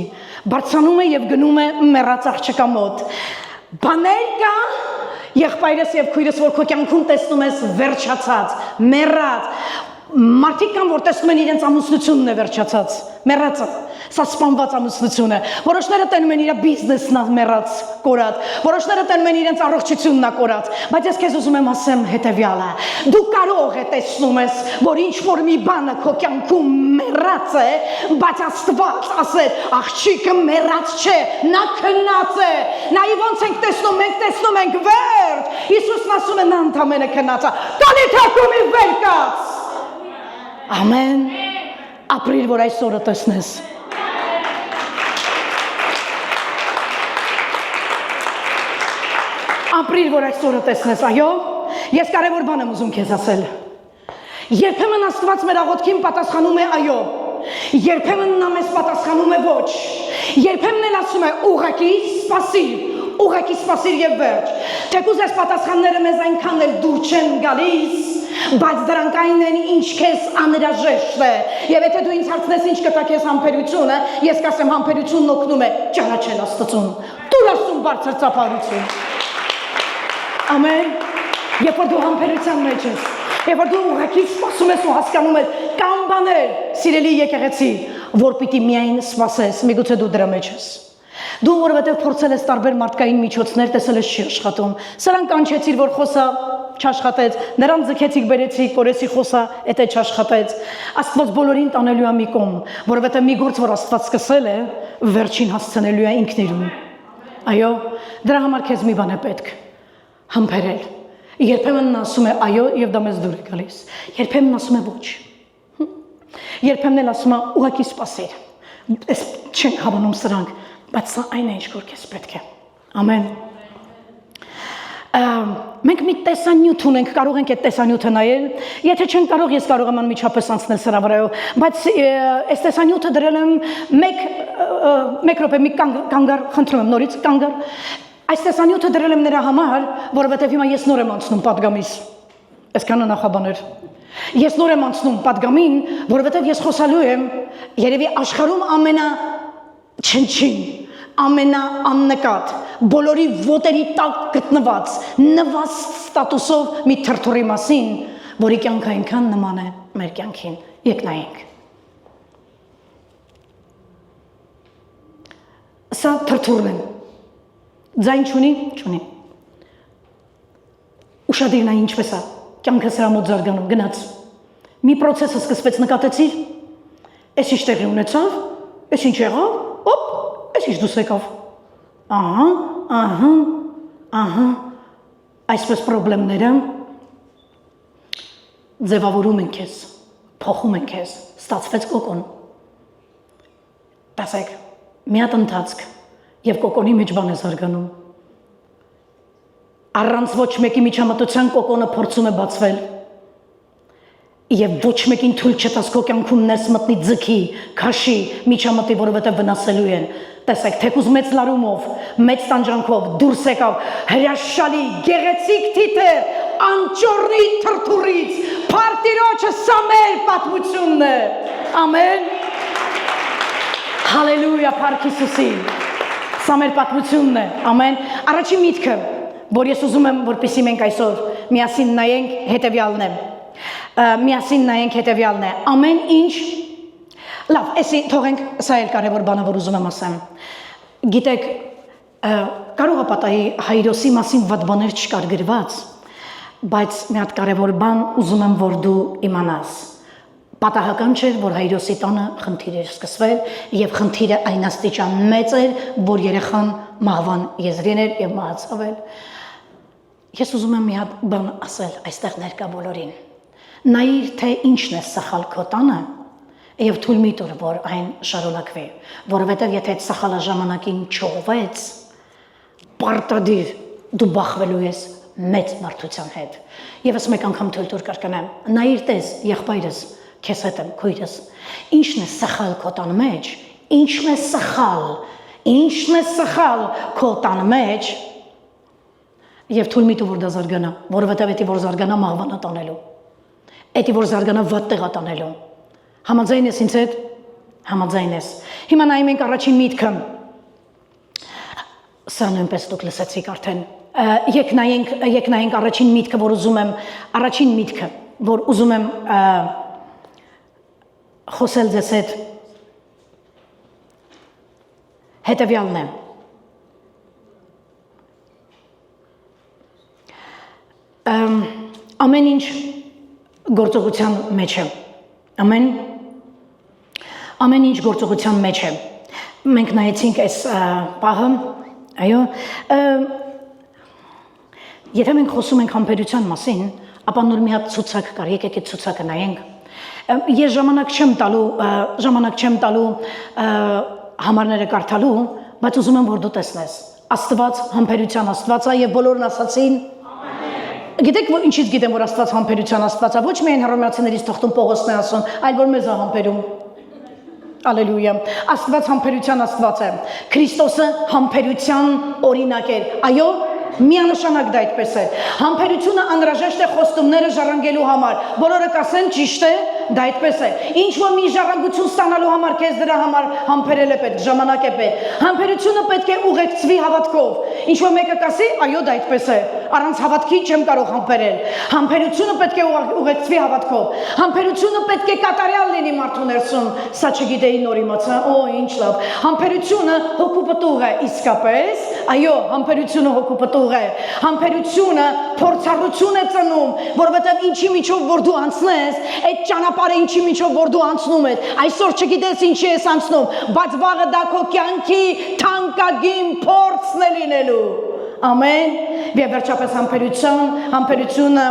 բարձրանում է եւ գնում է մեռած աղջկա մոտ։ Բաներ կա, եղբայրս եւ քույրս, որ քո կյանքում տեսնում ես վերջացած, մեռած։ Մարդիկ կան, որ տեսնում են իրենց ամուսնությունն է վերջացած, մեռածը, սա սպանված ամուսնություն է, որոշները տենում են իր բիզնեսն է մեռած, կորած, որոշները տենում են իրենց առողջությունն է կորած, բայց ես քեզ ուզում եմ ասեմ հետևյալը, դու կարող ես տեսնում ես, որ ինչ-որ մի բանը քո կյանքում մեռած է, բայց Աստված ասել, աղջիկը մեռած չէ, նա քնած է, նայ ոնց ենք տեսնում, մենք տեսնում ենք վերջ, Հիսուսն ասում է նա ընդամենը քնած է, տալիթ կումի վեր կաց։ Ամեն, ապրիր, որ այս օրը տեսնես։ Ապրիր, որ այս օրը տեսնես, այո, ես կարևոր բան եմ ուզում քեզ ասել։ Երբեմն Աստված մեր աղոթքին պատասխանում է այո, երբեմն նա մեզ պատասխանում է ոչ, երբեմն էլ ասում է ուղղակի սպասիր եւ վերջ։ Թեկուզ այս պատասխանները մեզ այնքան էլ դուր չեն գալիս, բայց դրանք այն են, ինչ քեզ անհրաժեշտ է։ Եվ եթե դու ինձ հարցնես ինչ կտա քեզ համբերությունը, ես կասեմ համբերությունն օգնում է ճանաչել Աստծուն։ Տուր Աստծուն բարձր ծափարություն։ Ամեն։ Երբ որ դու համբերության մեջ ես, երբ որ դու ուղղակի սպասում ես ու հասկանում ես կան բաներ, սիրելի եկեղեցի, որ պիտի միայն սպասես, միգուցե դու դրա մեջ ես։ Դու որովհետև փորձել ես տարբեր մարդկային միջոցներ, տեսել ես չի աշխատում։ Սրանք կանչեցիր, որ խոսա չաշխատեց, նրան ձգեցիք, բերեցիք, որեսի խոսա, էտե չաշխատեց։ Աստված բոլորին տանելու է մի կողմ, որովհետև մի գործ, որ Աստված սկսել է, վերջին հասցնելու է ինքն իրեն։ Այո, դրա համար քեզ մի բան է պետք՝ համբերել։ Երբեմն նա ասում է այո եւ դա մեզ դուր է գալիս։ Երբեմն ասում է ոչ։ Երբեմն էլ ասում է ուղղակի սպասիր։ Ես չենք հավանում սրանք, բայց սա այն է, ինչ որ քեզ պետք է։ Ամեն։ Մենք մի տեսանյութ ունենք, կարող ենք այդ տեսանյութը նայել, եթե չենք կարող, ես կարող եմ անմիջապես անցնել սրա վրայով, բայց այս տեսանյութը դրել եմ մեկ րոպե, մի կանգար, խնդրում եմ նորից կանգար, այս տեսանյութը դրել եմ նրա համար, որովհետև հիմա ես նոր եմ անցնում պատգամից, այսքանը նախաբաներ, ես նոր եմ անցնում պատգամին, որովհետև ես խոսալու եմ, երևի աշխարհում ամենաչնչին, ամենաաննկատ, բոլորի ոտերի տակ գտնված, նվազ ստատուսով մի թրթուրի մասին, որի կյանքը այնքան նման է մեր կյանքին, եկ նայենք։ Սա թրթուրն է, ձայն չունի, չունի։ Ուշադիր նայ ինչպես է, կյանքը սրա մոտ զարգանում, գնաց։ Մի պրոցեսը սկսվեց, նկատեցիր, այս ինչ տեղի ունեցավ, այս ինչ եղավ, օպ, այս ինչ դուս եկավ։ Ահա, այսպես պրոբլեմները ձևավորում են քեզ, փոխում են քեզ, ստացվեց կոկոն։ Տեսեք, մի հատ ընթացք եւ կոկոնի մեջ բան է զարգանում։ Առանց ոչ մեկի միջամտության կոկոնը փորձում է բացվել։ Եվ ոչ մեկին թույլ չտաս քո կյանքում ներս մտնի ձգի, քաշի, միջամտի, որովհետև վնասելու են։ Տեսեք, թեկուզ մեծ լարումով, մեծ տանջանքով դուրս եկավ հրաշալի, գեղեցիկ թիթեր, անճոռնի թրթուրից, Փարտիրոջը սա մեր պատմությունն է։ Ամեն։ Հալելույա, Փարք Հիսուսին։ Սա մեր պատմությունն է։ Ամեն։ Առաջին միտքը, որ ես ուզում եմ, որպեսզի մենք այսօր միասին նայենք, հետևյալն է։ Միասին նայենք հետևյալն է, ամեն ինչ, լավ, էսի թողենք, սա էլ կարևոր բանը, որ ուզում եմ ասեմ, գիտեք, կարող է պատահի Հայրոսի մասին վատ բաներ չկար գրված, բայց մի հատ կարևոր բան ուզում եմ, որ դու իմանաս, պատահական չէր, որ Հայրոսի տանը խնդիր էր սկսվել և խնդիրը այն աստիճան մեծ էր, որ երեխան մահվան եզրին էր և մահացավ էր, ես ուզում եմ մի հատ բան ասել այստեղ ներկա բոլորին, նայիր, թե ինչն է սխալ քո տանը և թույլ մի տուր, որ այն շարունակվի, որովհետև եթե այդ սխալը ժամանակին չողվեց, պարտադիր դու բախվելու ես մեծ մարդության հետ։ Եվս մեկ անգամ թույլ տուր կրկնեմ, նայիր տես, եղբայրս, քեզ հետ եմ, քույրս, ինչն է սխալ քո տան մեջ, ինչն է սխալ քո տան մեջ, և թույլ մի տուր, որ դա զարգանա, որովհետև էդի, որ զարգանա մահվան է տանելու։ Էդի, որ զարգանա վատ տեղ տանելու։ Համաձայն ես ինձ հետ, համաձայն ես։ Հիմա նայում ենք առաջին միտքը։ Սա նույնպես դուք լսեցիք արդեն։ Եկ նայենք առաջին միտքը, որ ուզում եմ խոսել ձեզ հետ։ Հետևյալն է։ Ամեն ինչ գործողության մեջ է, ամեն ինչ գործողության մեջ է, մենք նայեցինք այս պահը, այո, եթե մենք խոսում ենք համբերության մասին, ապա նոր մի հատ ցուցակ կար, եկեք այդ ցուցակը նայենք, ես ժամանակ չեմ տալու համարները կարդալու, բայց ուզում եմ, որ դու տեսնես, Աստված համբերության Աստված է և բոլորն ասացին, Գիտեք, ինչից գիտեմ, որ Աստված համբերության Աստված է, ոչ միայն հռոմեացիներից թղթում Պողոսն է ասում, այլ որ մեզ է համբերում։ Ալելույա։ Աստված համբերության Աստված է։ Քրիստոսը համբերության օրինակ էր։ Այո, միանշանակ դա այդպես է։ Համբերությունը անհրաժեշտ է խոստումները ժառանգելու համար։ Բոլորը կասեն ճիշտ է, դա այդպես է։ Ինչ որ մի ժառանգություն ստանալու համար քեզ դրա համար համբերել է պետք, ժամանակ է պետք։ Համբերությունը պետք է ուղեկցվի հավատքով։ Ինչ որ մեկը կասի, այո, դա այդպես է։ Առանց հավատքի չեմ կարող համբերել։ Համբերությունը պետք է ուղեկցվի հավատքով։ Համբերությունը պետք է կատարյալ լինի մարդու ներսում։ Սա չգիտեի, նոր իմացա, ինչ լավ։ Համբերությունը հոգու պտուղ է, իսկապես, այո, համբերությունը հոգու պտուղ է։ Համբերությունը փորձառություն է ծնում, որովհետև ինչի միջով որ դու անցնես, այդ ճանապարհը ինչի միջով որ դու անցնում ես, այսօր չգիտես ինչի ես անցնում, բայց վաղը դա քո կյանքի թանկագին փորձն է լինելու։ Ամեն։ Եվ վերջապես համբերությունը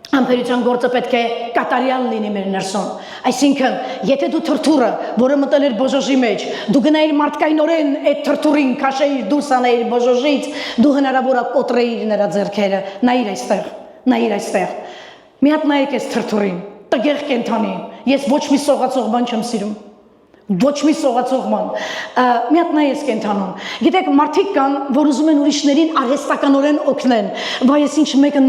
Ամբերության գործը պետք է կատարյալ լինի մեր ներսում։ Այսինքն, եթե դու թրթուրը, որը մտել էր բոժոժի մեջ, դու գնայիր մարդկայնորեն այդ թրթուրին քաշեիր դուրս անեիր բոժոժից, դու հնարավոր է կոտրեիր նրա ձեռքերը։ Նայիր այստեղ, նայիր այստեղ։ Մի հատ նայեք այս թրթուրին, տգեղ կենթանի։ Ես ոչ մի սողացող բան չեմ սիրում։ Ոչ մի սողացող բան։ Մի հատ նայես կենթանում։ Գիտեք, մարդիկ կան, որ ուզում են ուրիշներին արհեստականորեն օգնեն։ Վայ, ես ինչ մեկը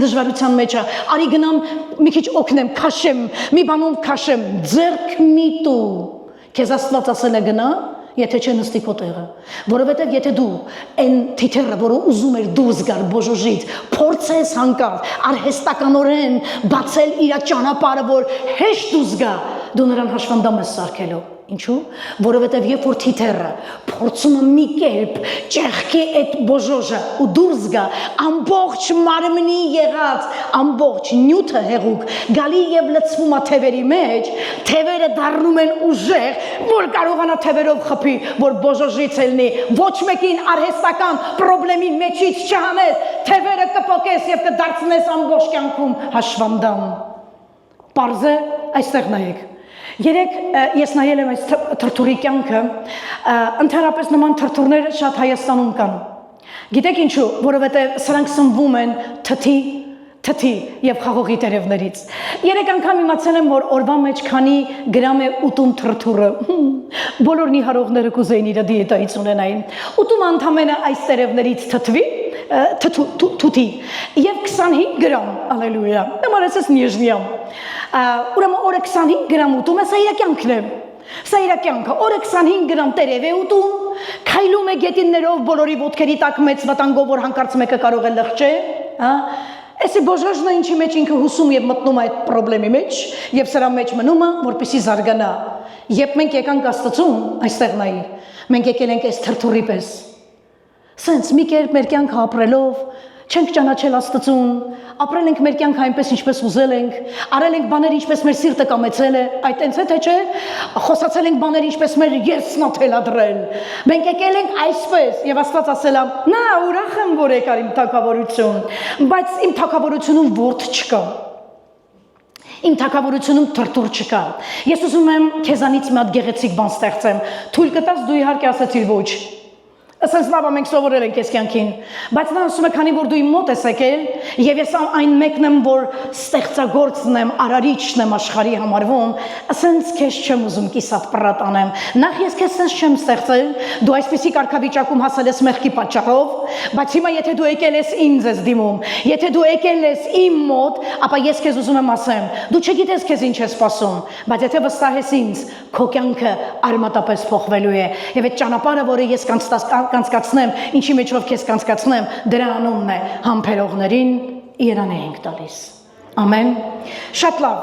դժվարության մեջ է։ Արի գնամ մի քիչ օգնեմ, քաշեմ, մի բանում քաշեմ, ձեռք մի տու։ Քեզ Աստված ասել է գնա, եթե չէ նստի քո տեղը։ Որովհետև եթե դու այն թիթեռը, որը ուզում էր դուրս գալ բոժոժից, փորձես հանկարծ արհեստականորեն բացել իր ճանապարհը, որ հեշտ դուրս գա, դու նրան հաշվանդամ ես սարքելու։ Ինչու՞։ Որովհետև երբ որ թիթեռը փորձում է մի կերպ ճեղքի այդ բոժոժը ու դուրս գա, ամբողջ մարմնի եղած, ամբողջ նյութը հեղուկ գալի եւ լցվում է թևերի մեջ, թևերը դառնում են ուժեղ, որ կարողանա թևերով խփի, որ բոժոժից ելնի, ոչ մեկին արհեստական խնդրի մեջից չհանես, թևերը կփոկես եւ կդարձնես ամբողջ կյանքում հաշվանդամ։ Պարզ է, այստեղ նայեք։ Երեք ես նայել եմ այս թրթուրի կյանքը, ընդհանրապես նման թրթուրներ շատ Հայաստանում կան։ Գիտեք ինչու, որովհետև սրանք սնվում են թթի եւ խաղողի տերևներից։ Երեք անգամ իմացել եմ, որ օրվա մեջ քանի գրամ է ուտում թրթուրը։ Բոլոր նիհարողները կուզեին իր դիետայից ունենային։ Ուտում ընդամենը այս տերևներից թթի եւ 25 գրամ, ալելույա։ Նմանեցես նիժնիամ։ Ուրեմն օրը 25 գրամ ուտում է, սա իր կյանքն է։ Սա իր կյանքը, օրը 25 գրամ տերև է ուտում, քայլում է գետիններով բոլորի ոտքերի տակ մեծ վտանգով, որ հանկարծ մեկը կարող է լղջել, հա։ Այսի բոժոժն է ինչի մեջ ինքը հուսում եւ մտնում է այդ խնդրի մեջ եւ սրա մեջ մնում է, որպեսզի զարգանա։ Երբ մենք եկանք Աստծուն, այստեղ նայի, մենք եկել ենք այս թրթուրի պես։ Սենց մի կերպ մեր կյանքը ապրելով չենք ճանաչել Աստծուն, ապրել ենք մեր կյանքը այնպես ինչպես ուզել ենք, արել ենք բաներ ինչպես մեր սիրտը կամեցել է, այդ այնց է թե չէ, խոսացել ենք բաներ ինչպես մեր երեսն է թելադրել։ Մենք եկել ենք այսպես եւ Աստված ասել է. «Նա ուրախ եմ, որ եկար իմ թագավորություն, բայց իմ թագավորությունում ворդ չկա»։ Իմ թագավորությունում թրթուր չկա։ Ես ուզում եմ քեզանից մի հատ գեղեցիկ բան ստեղծեմ։ Թույլ կտաս, դու իհարկե ասացիր ոչ։ Ասենց լավ է, մենք սովորել ենք այս կյանքին, բայց նա ասում է, քանի որ դու իմ մոտ ես եկել, եւ ես այն մեկն եմ, որ ստեղծագործն եմ, արարիչն եմ աշխարհի համարվում, ասենց քեզ չեմ ուզում կիսատ պրատ անեմ։ Նախ ես քեզ sense չեմ ստեղծել, դու այսպեսի կարգավիճակում հասել ես մեղքի պատճառով, բայց հիմա եթե դու եկել ես ինձ ես դիմում, եթե դու եկել ես իմ մոտ, ապա ես քեզ ուզում եմ ասեմ, դու չգիտես քեզ ինչ ես սպասում, բայց եթե վստահես ինձ, քո կյանքը արմատապես փոխվելու է, եւ այդ ճանապարհը, որը ես կանցկացնեմ, ինչի մեջով քեզ կանցկացնեմ, դրա անունն է համբերողներին Իրան ենք տալիս։ Ամեն։ Շատ լավ։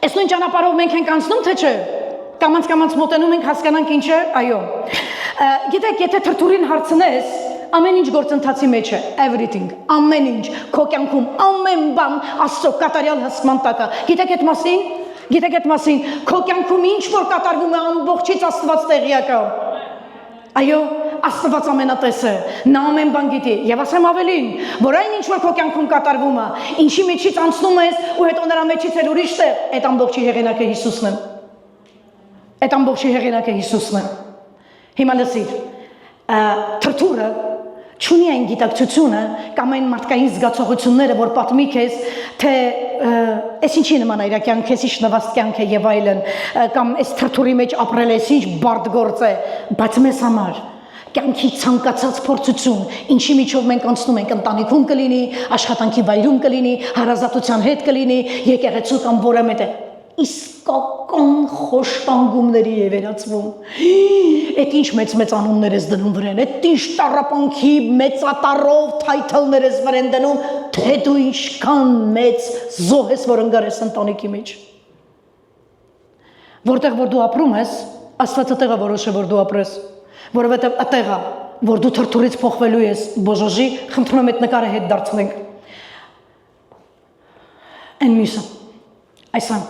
Այս նույն ճանապարհով մենք ենք անցնում, թե չէ։ Կամաց մոտենում ենք, հասկանանք ինչ է, այո։ Գիտեք, եթե թրթուրին հարցնես, ամեն ինչ գործընթացի մեջ է, everything, ամեն ինչ, քո կյանքում ամեն բան Աստծո կատարյալ հսկման տակ է։ Գիտեք այդ մասին։ Գիտեք այդ մասին, քո կյանքում ինչ որ կատարվում է, ամբողջից Աստված տեղյակ է։ Այո, Աստված ամենատես է, նա ամեն բան գիտի, եւ ասեմ ավելին, որ այն ինչ որ քո կյանքում կատարվում է, ինչի մեջից անցնում ես ու հետո նրա մեջից էլ ուրիշ տեղ, այդ ամբողջի հեղինակը Հիսուսն է։ Այդ ամբողջի հեղինակը Հիսուսն է։ Հիմա լսիր, թրթուրը չունի այն գիտակցությունը կամ այն մարդկային զգացողությունները, որ պատմի քեզ, թե այս ինչի նման է իր կյանքը, այս ինչ նվաստ կյանք է եւ այլն, կամ այս թրթուրի մեջ ապրել ես ինչ բարդ գործ է, բայց մեզ համար կյանքի ցանկացած փորձություն, ինչի միջով մենք անցնում ենք, ընտանիքում կլինի, աշխատանքի վայրում կլինի, հարազատության հետ կլինի, եկեղեցու կամ որը մեկը իսկական խոշտանգումների է վերածվում։ Այդ ինչ մեծ անուններ ես դնում վրան, այդ ինչ տառապանքի մեծատառով թայթլներ ես վրան դնում, թե դու ինչքան մեծ զոհ ես, որ ընկար ես ընտանիքի մեջ։ Որտեղ որ դու ապրում ես, Աստված այդտեղ է որոշել, որ դու ապրես, որովհետև այդտեղ է, որ դու թրթուրից փոխվելու ես բոժոժի, խնդրում եմ այդ նկարը հետ դարձնենք։ Այն մյուսը, այսան։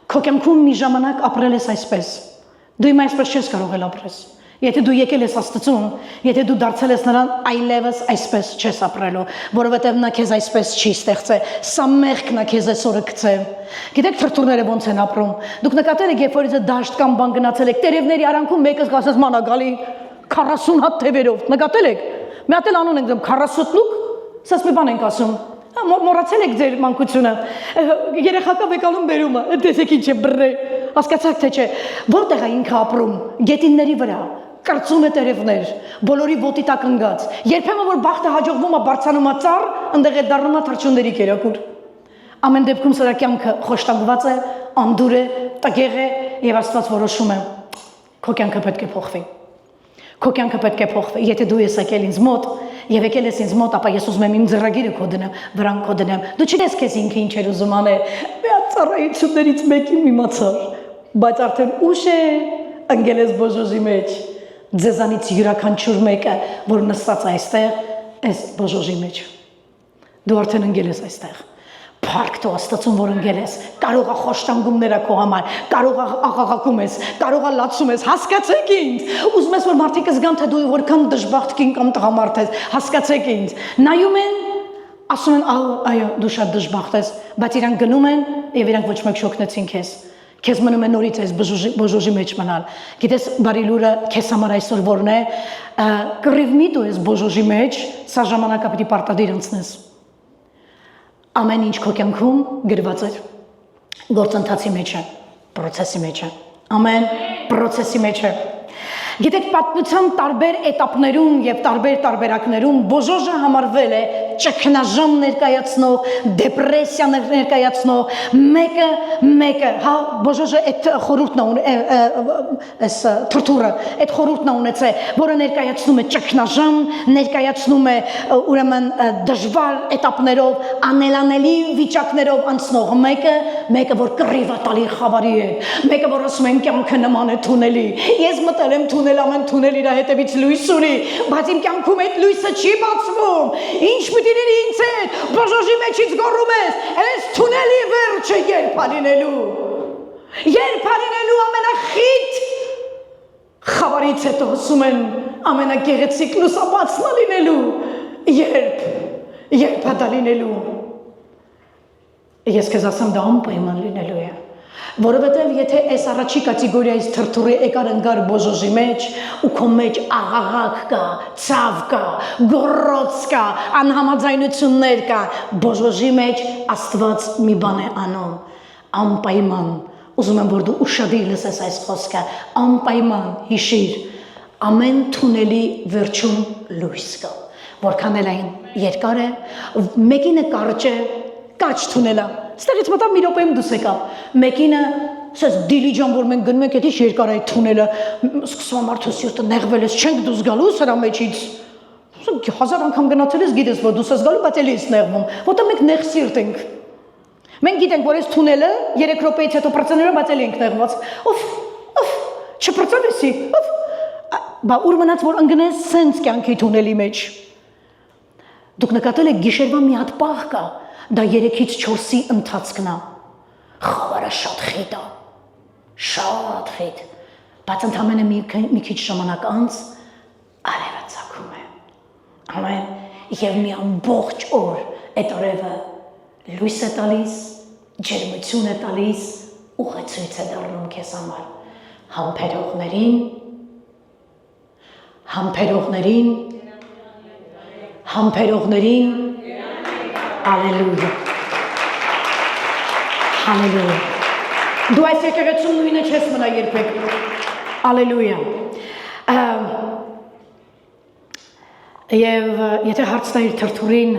Քո կյանքում մի ժամանակ ապրել ես այսպես, դու հիմա այսպես չես կարող էլ ապրես, Եթե դու եկել ես Աստծուն, եթե դու դարձել ես նրան, այլևս այսպես չես ապրելու, որովհետև նա քեզ այսպես չի ստեղծել։ Սա մեղքն է քեզ այսօրը գցել։ Գիտեք թրթուրները ոնց են ապրում։ Դուք նկատել եք, երբ որ իձ դաշտ կամ բան գնացել եք, տերևների արանքում մեկը ասես մանա գալի 40 հատ թևերով։ Նկատել եք։ Մի հատ էլ անուն ենք դեմ 40 լուկ, ասես մի բան ենք ասում։ Մոռացել եք ձեր մանկությունը։ Երեխակա վեկալում բերումը, տեսեք ինչ է բռե։ Հասկացաք թե չէ։ Որտեղ է ինքը ապրում։ Գետինների վրա։ Կրծում է տերևներ, բոլորի ոտի տակ ընկած։ Երբեմն որ բախտը հաջողվում է բարձանում է ծառ, ընդեղ է դառնում է թռչունների կերակուր։ Ամեն դեպքում սրա կյանքը խոշտանգված է, անդուր է, տգեղ է եւ Աստված որոշում է։ Քո կյանքը պետք է փոխվի։ Քո կյանքը պետք է փոխվի։ Եթե դու ես եկել ինձ մոտ եւ եկել ես ինձ մոտ, ապա ես ուզում եմ իմ ձեռագիրը քո դնեմ, վրան քո դնեմ։ Դու չես քեզ ինքը ինչ էր ուզում անել։ Մի ծառայություններից մեկին իմացար, բայց արդեն ուշ է, ընկել ես բոժոժի մեջ։ Ձեզանից յուրաքանչյուր մեկը, որ նստած է այստեղ, այս բոժոժի մեջ։ Դու արդեն ընկել ես այստեղ։ Փառք տո Աստծուն, որ ընկել ես։ Կարող է խոշտանգումները քո համար, կարող է աղաղակում ես, կարող է լացում ես, հասկացեք ինձ։ Ուզում ես որ մարդիկ զգան, թե դու որքան դժբախտ կին կամ տղամարդ ես, հասկացեք ինձ։ Նայում են, ասում են, այո, դու շատ դժբախտ ես, բայց իրանք գնում են եւ իրանք ոչ մեկ շոքնեցին քեզ։ Քեզ մնում է նորից այս բոժոժի մեջ մնալ։ Գիտես, բարի լուրը քեզ համար այսօր որն է, կռիվ մի դու ես բոժոժի մեջ, սա ժամանակը պիտի պարտադիր անցնես։ Ամեն ինչ քո կյանքում գրված է, գործընթացի մեջ է, process-ի մեջ է։ Ամեն process-ի մեջ է։ Գիտեք, պատմության տարբեր էտապներում եւ տարբեր տարբերակներում բոժոժը համարվել է ճգնաժամ ներկայացնող, դեպրեսիա ներկայացնող, մեկը, հա, բոժոժը այդ խորհուրդն է, այս թրթուրը, այդ խորհուրդն է ունեցել, որը ներկայացնում է ճգնաժամ, ներկայացնում է ուրեմն դժվար էտապներով, անելանելի վիճակներով անցնող մեկը որ կռիվ է տալի խավարի հետ, մեկը որ ասում են կյանքը նման է թունելի, ես մտել եմ թունել ամեն թունել իր հետևից լույս ունի, բայց իմ կյանքում այդ լույսը չի բացվում, ինչ պիտի լինի ինձ հետ, բոժոժի մեջից գոռում ես, այս թունելի վերջը երբ է լինելու ամենախիտ խավարից հետո ասում են ամենագեղեցիկ լուսաբացն է լինելու, երբ է դա լինելու, ես քեզ ասեմ դա անպայման լինելու է։ Որովհետև եթե այս առաջի կատեգորիայից թրթուրի եկար ընկար բոժոժի մեջ ու քո մեջ աղաղակ կա, ցավ կա, գոռոց կա, անհամաձայնություններ կա, բոժոժի մեջ Աստված մի բան է անում, անպայման, ուզում եմ որ դու ուշադիր լսես այս խոսքը, անպայման հիշիր, ամեն թունելի վերջում լույս կա, որքան էլ այն երկար է, մեկինը կարճ թունելա, ստեղից մտավ մի րոպեում դուս եկավ, մեկինը, ասես դիլիջան, որ մենք գնում ենք, էդիշ երկար այդ թունելը, սկսում եմ արդու սիրտը նեղվել ես, չենք դուս գալու սրա մեջից, 1000 անգամ գնացել ես, գիտես, որ դուս ես գալու, բայց էլի ես նեղվում, որտեղ մենք նեղ սիրտ ենք, մենք գիտենք, որ այս թունելը 3 րոպեից հետո պրծներով, բայց էլի ենք նեղված, չպրծավ եսի, բա ուր մնաց, որ ընգնես սենց կյանքի թունելի մեջ, դուք նկատել եք գիշերվա մի հատ պահ կա, դա 3-ից 4-ի ընթացքն է, խավարը շատ խիտ է, շատ խիտ, բայց ընդամենը մի քիչ ժամանակ անց արևը ծագում է, ամեն, և մի ամբողջ օր այդ արևը լույս է տալիս, ջերմություն է տալիս, ուղեցույց է դառնում քեզ համար, համբերողներին, Ալելույա, Ալելույա, դու այս եկեղեցում նույնը չես մնա երբեք, Ալելույա, և եթե հարց տայիր թրթուրին,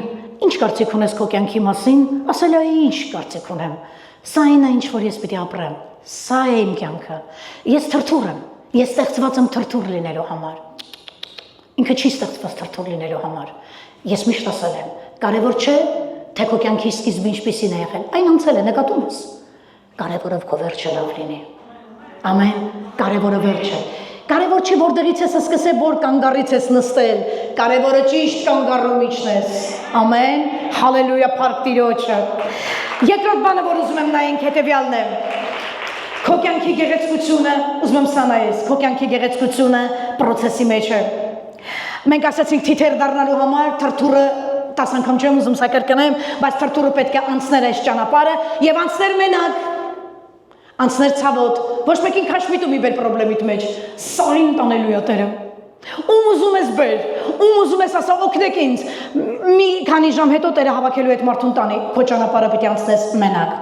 ինչ կարծիք ունես քո կյանքի մասին, ասել է ինչ կարծիք ունեմ, սա այն է ինչ որ ես պիտի ապրեմ, սա է իմ կյանքը, ես թրթուր եմ, ես ստեղծված եմ թրթուր լինելու համար, ինքը չի ստեղծված թրթուր լինելու համար, ես միշտ ասել եմ, կարևոր չէ, թե քո կյանքի սկիզբը ինչպիսին է եղել, այն անցել է, նկատում ես, կարևորը քո վերջը լավ լինի, ամեն, կարևորը վերջը, կարևոր չի որտեղից ես սկսել, որ կանգառից ես նստել, կարևորը ճիշտ կանգառում իջնես, ամեն, հալելույա, փառք Տիրոջը, երկրորդ բանը, որ ուզում եմ նայենք հետևյալն է, Քո կյանքի գեղեցկությունը, ուզում եմ սանայես, քո կյանքի գեղեցկությունը process-ի մեջ է։ Մենք ասացինք թիթեր դառնալու համար թրթուրը 10 անգամ չեմ ուզում սա կրկնեմ, բայց թրթուրը պետք է անցներ այս ճանապարհը եւ անցներ մենակ։ Անցներ ցավոտ, ոչ մեկին քաշ մի տումի բեր խնդրեմիդ մեջ, սարին տանելու է Տերը։ Ում ուզում ես բեր, ում ուզում ես ասա օգնեք ինձ, մի քանի ժամ հետո Տերը հավաքելու այդ մարդուն տանի, քո ճանապարհը պիտի անցնես մենակ։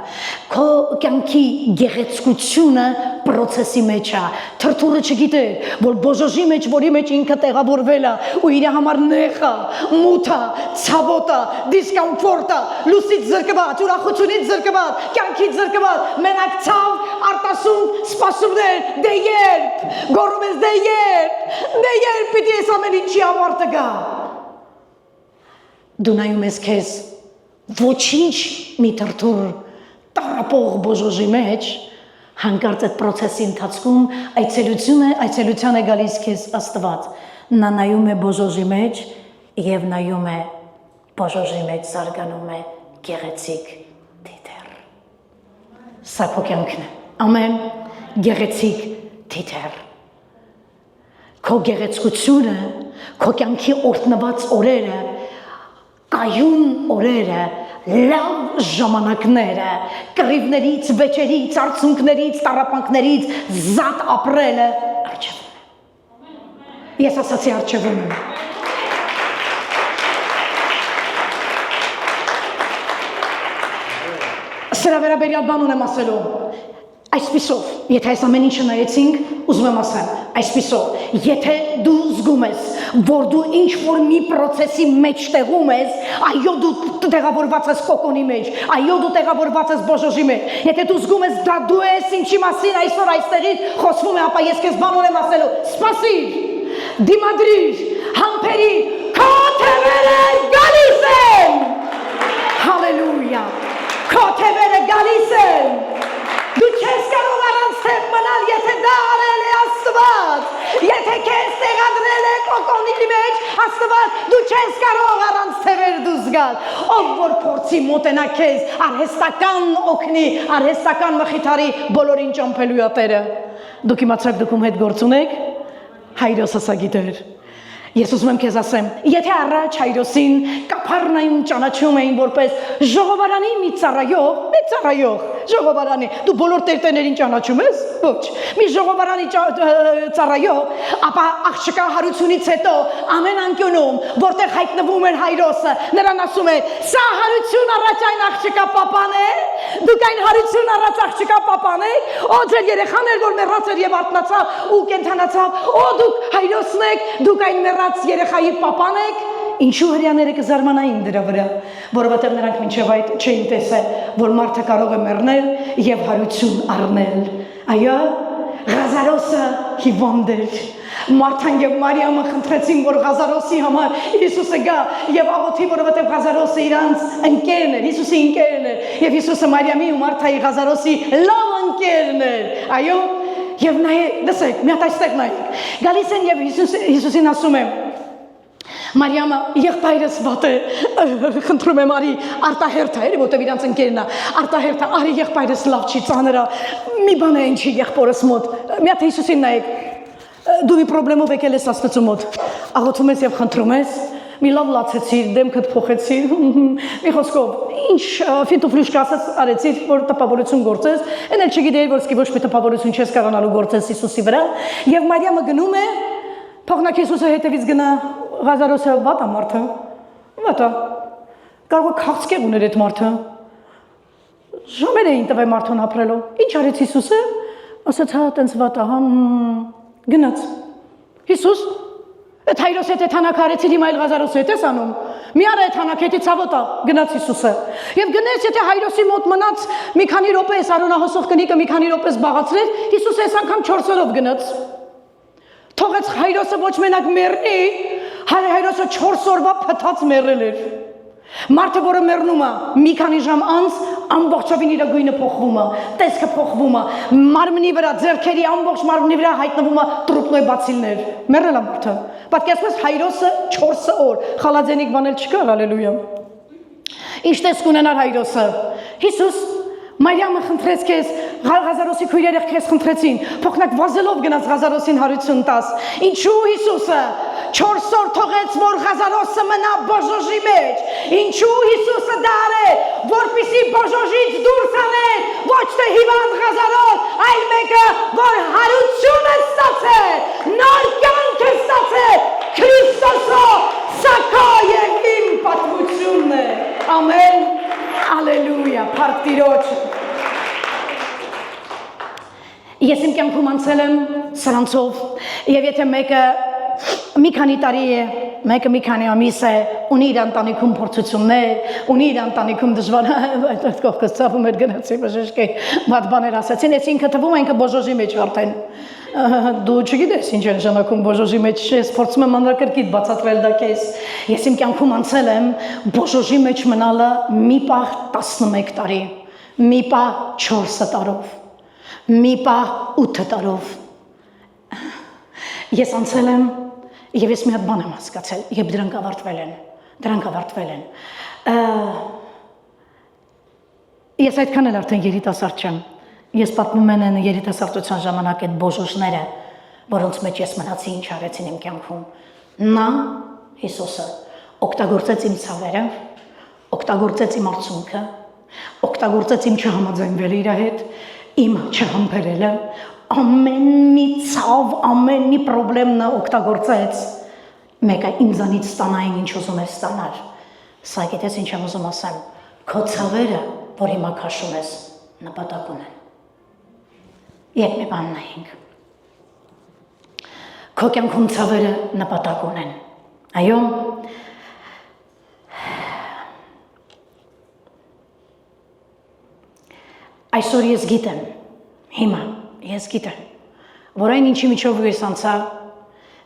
Քո կյանքի գեղեցկությունը process-ի մեջ է։ Թրթուրը չգիտեր, որ բոժոժի մեջ, որի մեջ ինքը տեղավորվել է, ու իր համար նեղ է, մութ է, ցավոտ է, դիսկոմֆորտ է, լուսից զրկված, ուրախությունից զրկված, կյանքից զրկված, մենակ ցավ, արտասում, սպասումներ, դե երբ, գոռում ես դե երբ պիտի ես ամեն ինչի ավարտը գա։ Դու նայում ես քեզ ոչինչ մի թրթուր տարապող բոժոժի մեջ, հանկարծ այդ process-ի ընթացքում այցելության է գալիս քեզ Աստված։ Նա նայում է բոժոժի մեջ եւ նայում է բոժոժի մեջ զարգանում է գեղեցիկ թիթեռ։ Սա քո կյանքն է։ Ամեն գեղեցիկ թիթեռ։ Քո գեղեցկությունը, քո կյանքի օրհնված օրերը, կայուն օրերը, լավ ժամանակները, կռիվներից, վեճերից, արցունքներից, տառապանքներից զատ ապրելը արջևում է։ Ես ասացի արջևում եմ։ Սրա վերաբերյալ բան ունեմ ասելու։ Այսպիսով, եթե այս ամեն ինչը նայեցինք, ուզում եմ ասեմ, այսպիսով, եթե դու զգում ես, որ դու ինչ-որ մի process-ի մեջ տեղում ես, այո դու տեղավորված ես կոկոնի մեջ, այո դու տեղավորված ես բոժոժի մեջ, եթե դու զգում ես դա դու ես ինչի մասին այսօր այստեղից խոսվում է, ապա ես քեզ բան ունեմ ասելու, սպասիր, դիմադրիր, համբերի, քո թևերը գալիս են, հալելույա, քո թևերը գալիս են, դու չես կարող առանց թև մնալ, եթե դա արել է Աստված, եթե քեզ տեղադրել է կոկոնի մեջ Աստված, դու չես կարող առանց թևեր դուրս գալ, ով որ փորձի մոտենա քեզ, արհեստական օգնի, արհեստական մխիթարի, բոլորին ճամփելու է Տերը։ Դուք իմացաք դուք ում հետ գործ ունեք, Հայրոսը սա գիտեր։ Ես ուզում եմ քեզ ասեմ, եթե առաջ Հայրոսին Կափառնայում ճանաչում էին որպես ժողովարանի մի ծառայող, ժողովարանի, դու բոլոր տերտերներին ճանաչում ես, ոչ, մի ժողովարանի ծառայող, ապա աղջկա հարությունից հետո ամեն անկյունում, որտեղ հայտնվում էր Հայրոսը, նրան ասում է, սա հարություն առաջ այն աղջկա պապան է, դուք այն հարություն առաջ աղջկա պապան եք, օ ձեր երեխան էր, որ մեռած էր եւ արթնացավ ու կենդանացավ, օ դուք Հայրոսն եք, դուք այն մեռած երեխայի պապան եք, ինչու հрьяաները կզարմանային դրա վրա, որովհետև նրանք մինչև այդ չէին տեսել, որ մարդը կարող է մեռնել եւ հարություն առնել։ Այո, Ղազարոսը հիվանդ էր։ Մարթան եւ Մարիամը խնդրեցին, որ Ղազարոսի համար Հիսուսը գա եւ աղոթի, որովհետեւ Ղազարոսը իրանց ընկերն էր, Հիսուսի ընկերն էր, եւ Հիսուսը Մարիամի ու Մարթայի Ղազարոսի լավ ընկերն էր։ Այո, եւ նայեք, լսեք, մի հատ այստեղ նայեք։ Գալիս են եւ Հիսուսին ասում է. Մարիամը եղբայրս վատ է, խնդրում եմ արի արտահերթ է, որտեղ իրանց ընկերն է, արտահերթ է, արի եղբայրս լավ չի, ծանր է, մի բան է ինչի եղբորս մոտ։ Մի հատ Հիսուսին նայեք, դու մի պրոբլեմով եկել ես Աստծո մոտ, աղոթում ես եւ խնդրում ես, մի լավ լացեցիր, դեմքդ փոխեցիր, մի խոսքով, ինչ ֆինտուֆլուշկա ասած արեցիր, որ տպավորություն գործես, այն էլ չգիտեի, որ սկի ոչ մի տպավորություն չես կարողանալու գործես Հիսուսի վրա, եւ Մարիամը գնում է, փողնակ Հիսուսը հետևից գնա, Ղազարոսը վատ է մարդը, վատ է, կարող է քաղցկեղ ուներ այդ մարդը, ժամեր էին տվել մարդուն ապրելու, ինչ արեց Հիսուսը, ասաց հա տենց վատ է, գնաց, Հիսուս, այդ Հայրոս հետ այդ հանակ արեցիր իմ այլ Ղազարոսը հետ ես անում, մի արա այդ հանակ հետի ցավոտ է, գնաց Հիսուսը, և գնեց եթե Հայրոսի մոտ մնաց մի քանի րոպե արոնահոսող կնիկը մի քանի րոպե զբաղացրեց, Հիսուսը այս անգամ 4-րդ գնաց, թողեց Հայրոսը ոչ մենակ մեռնի, Հայրոսը 4 օրվա փթած մեռել էր, մարդը որը մեռնում է, մի քանի ժամ անց ամբողջովին իր գույնը փոխվում է, տեսքը փոխվում է, մարմնի վրա, ձեռքերի ամբողջ մարմնի վրա հայտնվում է տրուպնոյ բացիլներ, մեռել է մարդը, պատկերացնես Հայրոսը 4 օր, խալաձենիկ բանել չկար, հալելույա, ինչ տեսք ունենար Հայրոսը, Հիսուս, Մարիամը խնդրեց քեզ, Ղազարոսի քույրերը քեզ խնդրեցին, փոխնակ վազելով գնաց Ղազարոսին հարություն տաս։ Ինչու Հիսուսը 4 օր թողեց, որ Ղազարոսը մնա բոժոժի մեջ։ Ինչու Հիսուսը դա արեց, որպեսզի բոժոժից դուրս աներ ոչ թե հիվանդ Ղազարոս, այլ մեկը, որ հարություն է ստացել, նոր կյանք է ստացել, Քրիստոսով, սա քո եւ իմ պատմությունն է։ Ամեն, հալելույա, փառք Տիրոջ։ Ես իմ կյանքում անցել եմ սրանցով, եւ եթե մեկը մի քանի տարի է, մեկը մի քանի ամիս է, ունի իր ընտանիքում փորձություններ, ունի իր ընտանիքում դժվար, այդ կողքից ցավում էր գնացի բժշկի, վատ բաներ ասացին, ես ինքը թվում ինքը բոժոժի մեջ արդեն։ Դու չգիտես ինչ է նշանակում բոժոժի մեջ, ես փորձում եմ մանրակրկիտ բացատրել դա քեզ։ Ես իմ կյանքում անցել եմ բոժոժի մեջ մնալը մի պահ 11 տարի, մի պահ 4 տարով, մի պահ 8 տարով։ Ես անցել եմ եւ ես մի հատ բան եմ հասկացել, եւ դրանք ավարտվել են։ Ես այդքան էլ արդեն երիտասարդ չեմ։ Ես պատմում եմ երիտասարդության ժամանակ այդ բոժոժները, որոնց մեջ ես մնացի, ինչ արեցին իմ կյանքում։ Նա Հիսուսը օգտագործեց իմ ցավերը, օգտագործեց իմ արցունքը, օգտագործեց իմ չհամաձայնվելը իր հետ, իմ չհամբերելը, ամեն մի ցավ, ամեն մի խնդրեմ նա օգտագործեց, մեկը ինձանից ստանային ինչ ուզում էր ստանալ։ Սա գիտես ինչ եմ ուզում ասեմ, քո ցավերը, որ հիմա քաշում ես, նպատակ ունեն։ Եկ մի բան նայենք։ Քո կյանքում ցավերը նպատակ ունեն։ Այո։ Այսօր ես գիտեմ, հիմա ես գիտեմ, որ այն ինչի միջով ես անցա,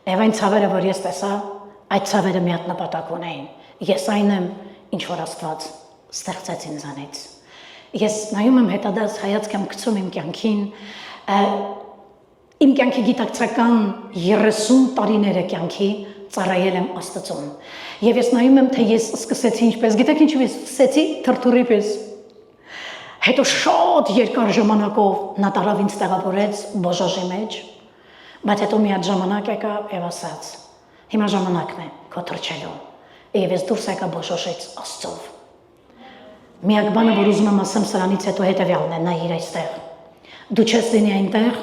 եւ այն ցավերը, որ ես տեսա, այդ ցավերը մի հատ նպատակ ունեին։ Ես այն եմ, ինչ որ Աստված ստեղծեց ինձանից։ Ես նայում եմ հետադարձ հայացք եմ գցում իմ կյանքին, իմ կյանքի գիտակցական 30 տարիները կյանքի ծառայել եմ Աստծուն։ Եվ ես նայում եմ, թե ես սկսեցի ինչպես, գիտեք ինչու ես սկսեցի թրթուրի պես։ Հետո շատ երկար ժամանակով նա տարավ ինձ տեղավորեց բոժոժի մեջ, բայց հետո մի հատ ժամանակ եկա եւ ասաց. հիմա ժամանակն է քո թրջելու։ Եվ ես դուրս եկա բոժոժից Աստծով։ Միակ բանը, որ ուզում եմ ասեմ սրանից հետո հետեւյալն է, նայիր այստեղ։ Դու չես լինի այնտեղ,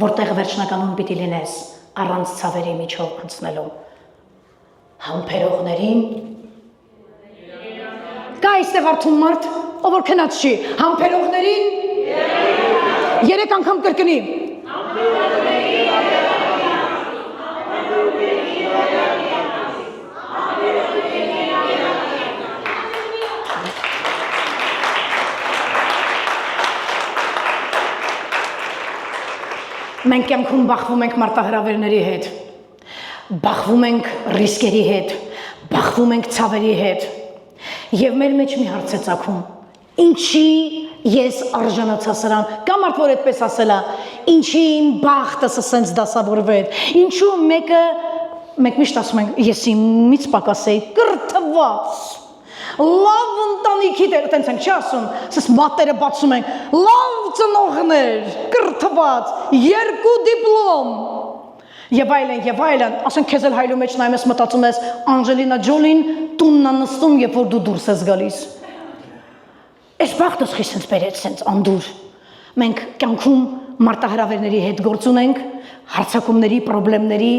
որտեղ վերջնականում պիտի լինես առանց ցավերի միջով անցնելու։ Համբերողներին կա այստեղ արթուն մարդ, ով որ քնած չի, համբերողներին 3 անգամ կրկնի։ Մենք կյանքում բախվում ենք մարտահրավերների հետ, բախվում ենք ռիսկերի հետ, բախվում ենք ցավերի հետ, եւ մեր մեջ մի հարց է ծագում. ինչի ես արժանացա սրան, կամ մարդ որ այդպես ասելա, ինչի իմ բախտս ասենց դասավորվեց, ինչու մենք միշտ ասում ենք, ես իմից պակաս էի կրթված, լավ ընտանիքի դեր, տենց ենք չի ասում, սես մատերը բացում ենք, լավ ծնողներ, կրթված, 2 դիպլոմ, եւ այլն, ասենք քեզ էլ հայլու մեջ նայում ես մտածում ես Անջելինա Ջոլին տունն նստում, երբ որ դու դուրս ես գալիս։ Այս բախտս խիսենց բերեց սենց անդուր։ Մենք կյանքում մարտահրավերների հետ գործ ունենք, հարցակումների, խնդիրների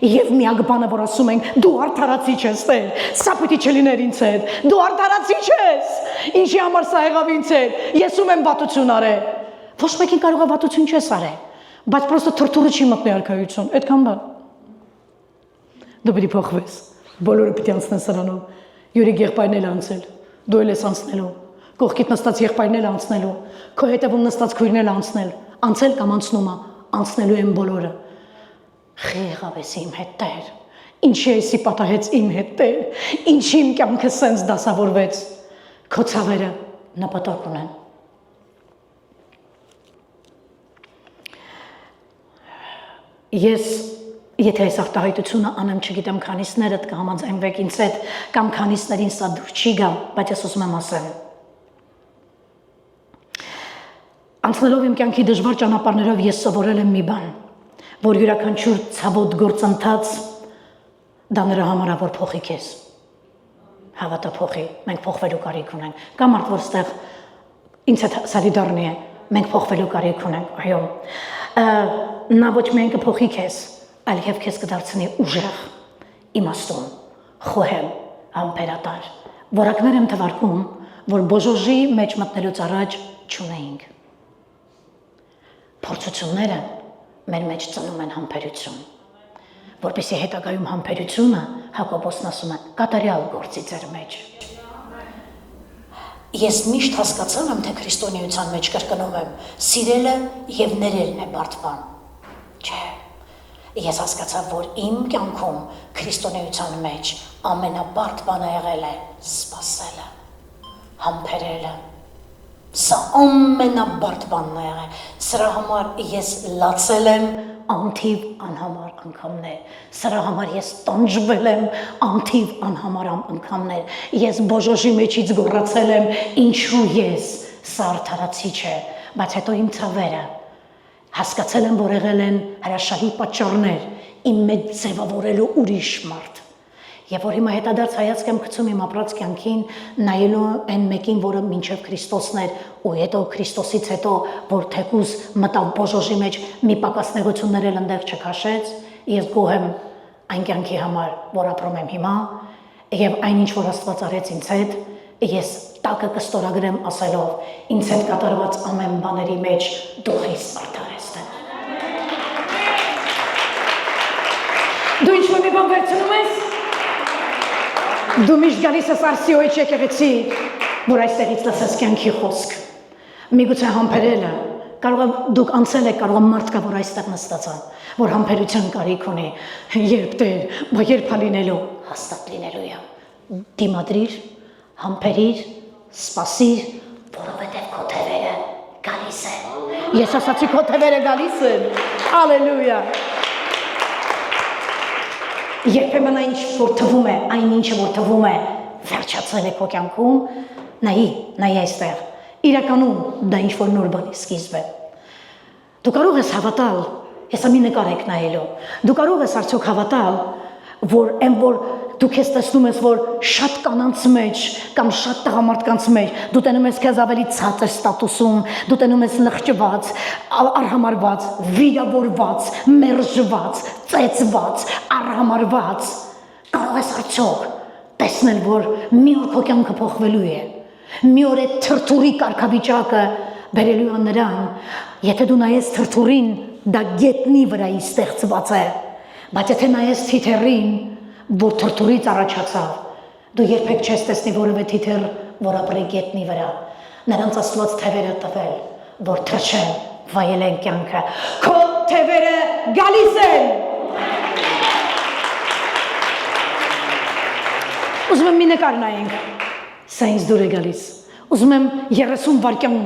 եւ միակ բանը, որ ասում ենք, դու արդարացի չես տեր, սա պիտի չլիներ ինձ հետ, դու արդարացի չես, ինչի համար սա եղավ ինձ հետ, ես ում եմ վատություն արել։ Ոչ մեկին կարող է վատություն չես արել, բայց պրոստը թրթուրը չի մտնի արքայություն, այդքան բան։ Դու պիտի փոխվես, բոլորը պիտի անցնեն սրանով, յուրի եղբայրն էլ անցել, դու էլ ես անցնելու, կողքիդ նստած եղբայրն էլ անցնելու, քո հետևում նստած քույրն էլ անցնել կամ անցնում է, անցնելու են բոլորը։ Խի եղավ ես իմ հետ Տեր, ինչի էսի պատահեց իմ հետ Տեր, ինչի իմ կյանքը սենց դասավորվեց, քո ցավերը նպատակ ունեն։ Ես եթե այս արտահայտությունը անեմ, չգիտեմ քանիսներդ կհամաձայնվեք ինձ հետ, կամ քանիսներին սա դուր չի գա, բայց ես ուզում եմ ասեմ։ Անցնելով իմ կյանքի դժվար ճանապարհներով ես սովորել եմ մի բան, որ յուրաքանչյուր ցավոտ գործընթաց դա նրա համար է, որ փոխի քեզ։ Հավատա փոխի, մենք փոխվելու կարիք ունենք։ Կա մարդ, որ ստեղ ինձ հետ սալիդարնի է, մենք փոխվելու կարիք ունենք, այո։ Նա ոչ միայն կփոխի քեզ, այլ եւ քեզ կդարձնի ուժեղ, իմաստուն, խոհեմ, համբերատար։ Որակներ եմ թվարկում, որ բոժոժի մեջ մտնելուց առաջ չունեինք։ Փորձությունները մեր մեջ ծնում են համբերություն, որպեսզի հետագայում համբերությունը Հակոբոսն ասում է կատարյալ գործի ձեր մեջ։ Ես միշտ հասկացել եմ, թե քրիստոնեության մեջ կրկնում եմ, սիրելը եւ ներելն է բարդ բան։ Չէ։ Ես հասկացա, որ իմ կյանքում քրիստոնեության մեջ ամենաբարդ բանը եղել է սպասելը, համբերելը։ Սա ամենաբարդ բանն է եղել։ Սրա համար ես լացել եմ անթիվ անհամար անգամներ։ Սրա համար ես տանջվել եմ անթիվ անհամար անգամներ։ Ես բոժոժի մեջից գոռացել եմ, ինչու ես, սա արդարացիչ է, բայց հետո իմ ցավերը հասկացել եմ, որ եղել են հրաշալի պատճառներ իմ մեջ ձևավորելու ուրիշ մարդ։ Եվ որ հիմա հետադարձ հայացք եմ գցում իմ ապրած կյանքին, նայելու այն մեկին, որը մինչև Քրիստոսն էր, ու հետո Քրիստոսից հետո, որ թեկուզ մտավ բոժոժի մեջ, մի պակասնեղություններ էլ ընդեղ չքաշեց, ես գոհ եմ այն կյանքի համար, որ ապրում եմ հիմա, եւ այնինչ որ Աստված արեց ինձ հետ, ես տակը կստորագրեմ ասելով, ինձ հետ կատարված ամեն բաների մեջ դու խիստ արդար ես։ Դու ինչ-որ մի բան վերցնում ես, դու միշտ գալիս ես Արսիոյի եկեղեցի, որ այստեղից լսես կյանքի խոսք։ Միգուցե համբերելը, կարող է դուք անցել եք, կարող է մարդ կա, որ այստեղ նստած է, որ համբերության կարիք ունի, երբ Տեր, բայց երբ է լինելու, հաստատ լինելու է։ Դիմադրիր, համբերիր, սպասիր, որովհետև քո թևերը գալիս են։ Ես ասացի քո թևերը գալիս են։ Հալելույա։ Երբեմն այն ինչ որ թվում է, այն ինչը որ թվում է, վերջացել է քո կյանքում, նայի այստեղ։ Իրականում դա ինչ որ նոր բանի սկիզբ է։ Դու կարող ես հավատալ, հեսա մի նկար եք նայելու։ Դու կարող ես արդյոք հավատալ, որ այն որ դու քեզ տեսնում ես, որ շատ կանանց մեջ կամ շատ տղամարդկանց մեջ դու տենում ես քեզ ավելի ցածր ստատուսում, դու տենում ես լղճված, արհամարված, վիրավորված, մերժված, ծեծված, արհամարված, կարող ես արդյոք տեսնել, որ մի օր քո կյանքը փոխվելու է, մի օր այդ թրթուրի կարգավիճակը բերելու է նրան, եթե դու նայես թրթուրին, դա գետնի վրայի ստեղծված է, բայց եթե նայես թիթեռին, որ թրթուրից առաջացավ, դու երբեք չես տեսնի որևէ թիթեռ, որ ապրի գետնի վրա, նրանց Աստված թևերը տվել, որ թրջեն, վայելեն կյանքը, քո թևերը գալիս են։ Ուզում եմ մի նկար նայենք, սա ինձ դուր է գալիս, ուզում եմ 30 վայրկյան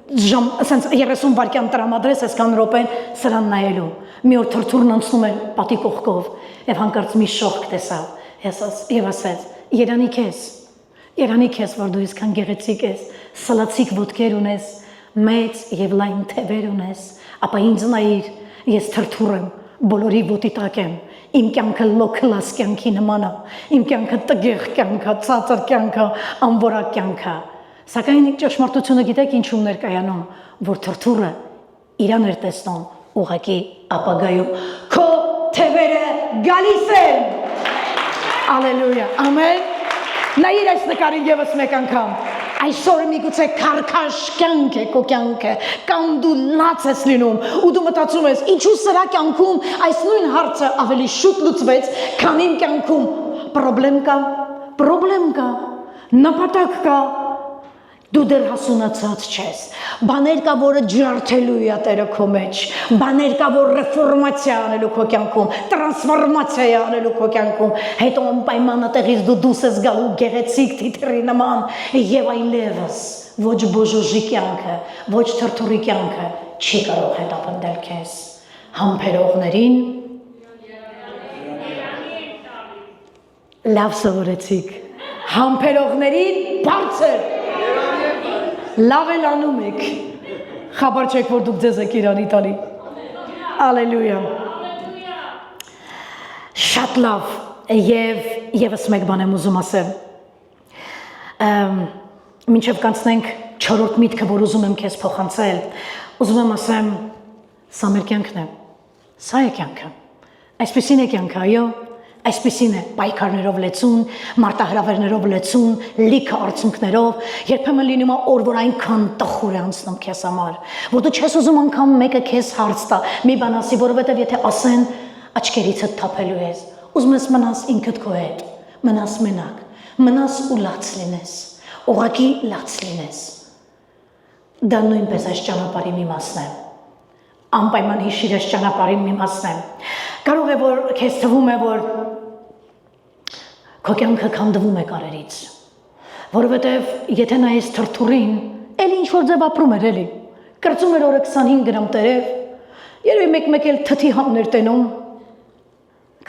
ասենց 30 վայրկյան տրամադրես այսքան րոպեն սրան նայելու։ Մի օր թրթուրն անցնում է պատի կողքով եւ հանկարծ մի շողք տեսավ եւ ասեց. Երանի քեզ, որ դու իսկան գեղեցիկ ես, սլացիկ ոտքեր ունես, մեծ եւ լայն թևեր ունես, ապա ինձ նայիր, ես թրթուր եմ, բոլորի ոտի տակ եմ, իմ կյանքը լոքլաս կյանքի նման է, իմ կյանքը տգեղ կյանք է, ցածր կյանք է, անորակ կյանք է։ Սակայն ճշմարտությունը գիտեք ինչու ներկայանում, որ թրթուրը իրան էր տեսնում ուղղակի ապագայում, քո թևերը գալիս են։ Ալելույա, ամեն։ Նայիր այս նկարին ևս մեկ անգամ, այսօր միգուցե քարքաշ կյանք է քո կյանքը, կամ դու լաց ես լինում, ու դու մտածում ես, ինչու սրա կյանքում այս նույն հարցը ավելի շուտ լուծվեց, քան իմ կյանքում պրոբլեմ կա, նպատակ կա, դու դեռ հասունացած չես, բաներ կա, որը ջարդելու է Տերը քո մեջ, բաներ կա, որ ռեֆորմացիա անելու քո կյանքում, տրանսֆորմացիա անելու քո կյանքում, հետո անպայման այդտեղից դու դուրս ես գալու գեղեցիկ թիթեռի նման, եւ այլևս ոչ բոժոժի կյանքը, ոչ թրթուրի կյանքը չի կարող հետապնդել քեզ։ Համբերողներին լավ սովորեցիք, համբերողներին բարձր լավ էլ անում եք, Խաբար չեք, որ դուք ձեզ եք Իրանի տալի։ Ալելույա։ Շատ լավ, եւ եւս մեկ բան եմ ուզում ասել։ Մինչև կանցնենք 4-րդ միտքը, որ ուզում եմ քեզ փոխանցել, ուզում եմ ասեմ, սա մեր կյանքն է, սա է կյանքը, այսպեսին է կյանքը, այո, այսպեսին է, պայքարներով լեցուն, մարտահրավերներով լեցուն, լիքը արցունքներով, երբեմն լինում է օր, որ այնքան տխուր է անցնում քեզ համար, որ դու չես ուզում անգամ մեկը քեզ հարց տա, մի բան ասի, որովհետև եթե ասեն, աչքերիցդ թափելու ես, ուզում ես մնաս ինքդ քո հետ, մնաս մենակ, մնաս ու լաց լինես, ուղղակի լաց լինես։ Դա նույնպես այս ճանապարհի մի մասն է։ Անպայման հիշիր այս ճանապարհի մի մասն է։ Կարող է որ քեզ թվում է, որ քո կյանքը քանդվում է կարերից, որովհետև եթե նայես թրթուրին, էլի ինչ որ ձև ապրում էր էլի, կրծում էր օրը 25 գրամ տերև, երևի մեկ-մեկ էլ թթի համներ տենում,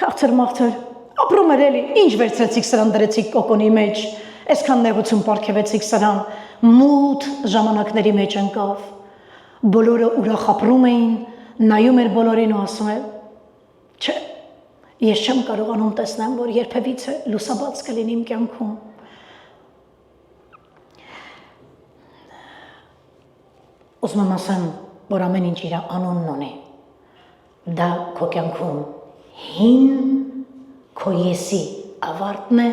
քաղցր-մաղցր, ապրում էր էլի, ինչ վերցրեցիք սրան դրեցիք կոկոնի մեջ, այսքան նեղություն պարգևեցիք սրան, մութ ժամանակների մեջ ընկավ, բոլորը ուրախ ապրում էին, նայում էր բոլորին ու ասում էր, չէ, ես չեմ կարողանում տեսնեմ, որ երբևիցե լուսաբաց կլինի իմ կյանքում։ Ուզում եմ ասեմ, որ ամեն ինչ իր անունն ունի, դա քո կյանքում հին քո եսի ավարտն է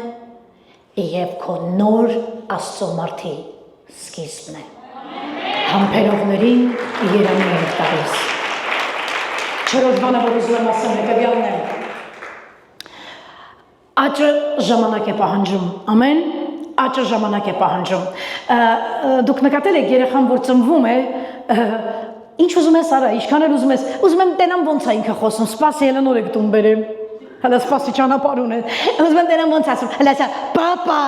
և քո նոր Աստծո մարդի սկիզբն է։ Համբերողներին երանի ենք տալիս։ Չորրորդ բանը, որ ուզում եմ ասեմ, հետևյալն է։ Աճը ժամանակ է պահանջում, ամեն, աճը ժամանակ է պահանջում։ Դուք նկատել եք երեխան, որ ծնվում է, ինչ ուզում ես արա, ինչքան էլ ուզում ես, ուզում եմ տենամ ոնց է ինքը խոսում, սպասի հելը նոր եք տուն բերեմ, հելը սպասի ճանապարհ ունես, ուզում եմ տենամ ոնց ասում, հելը ասա, պապա,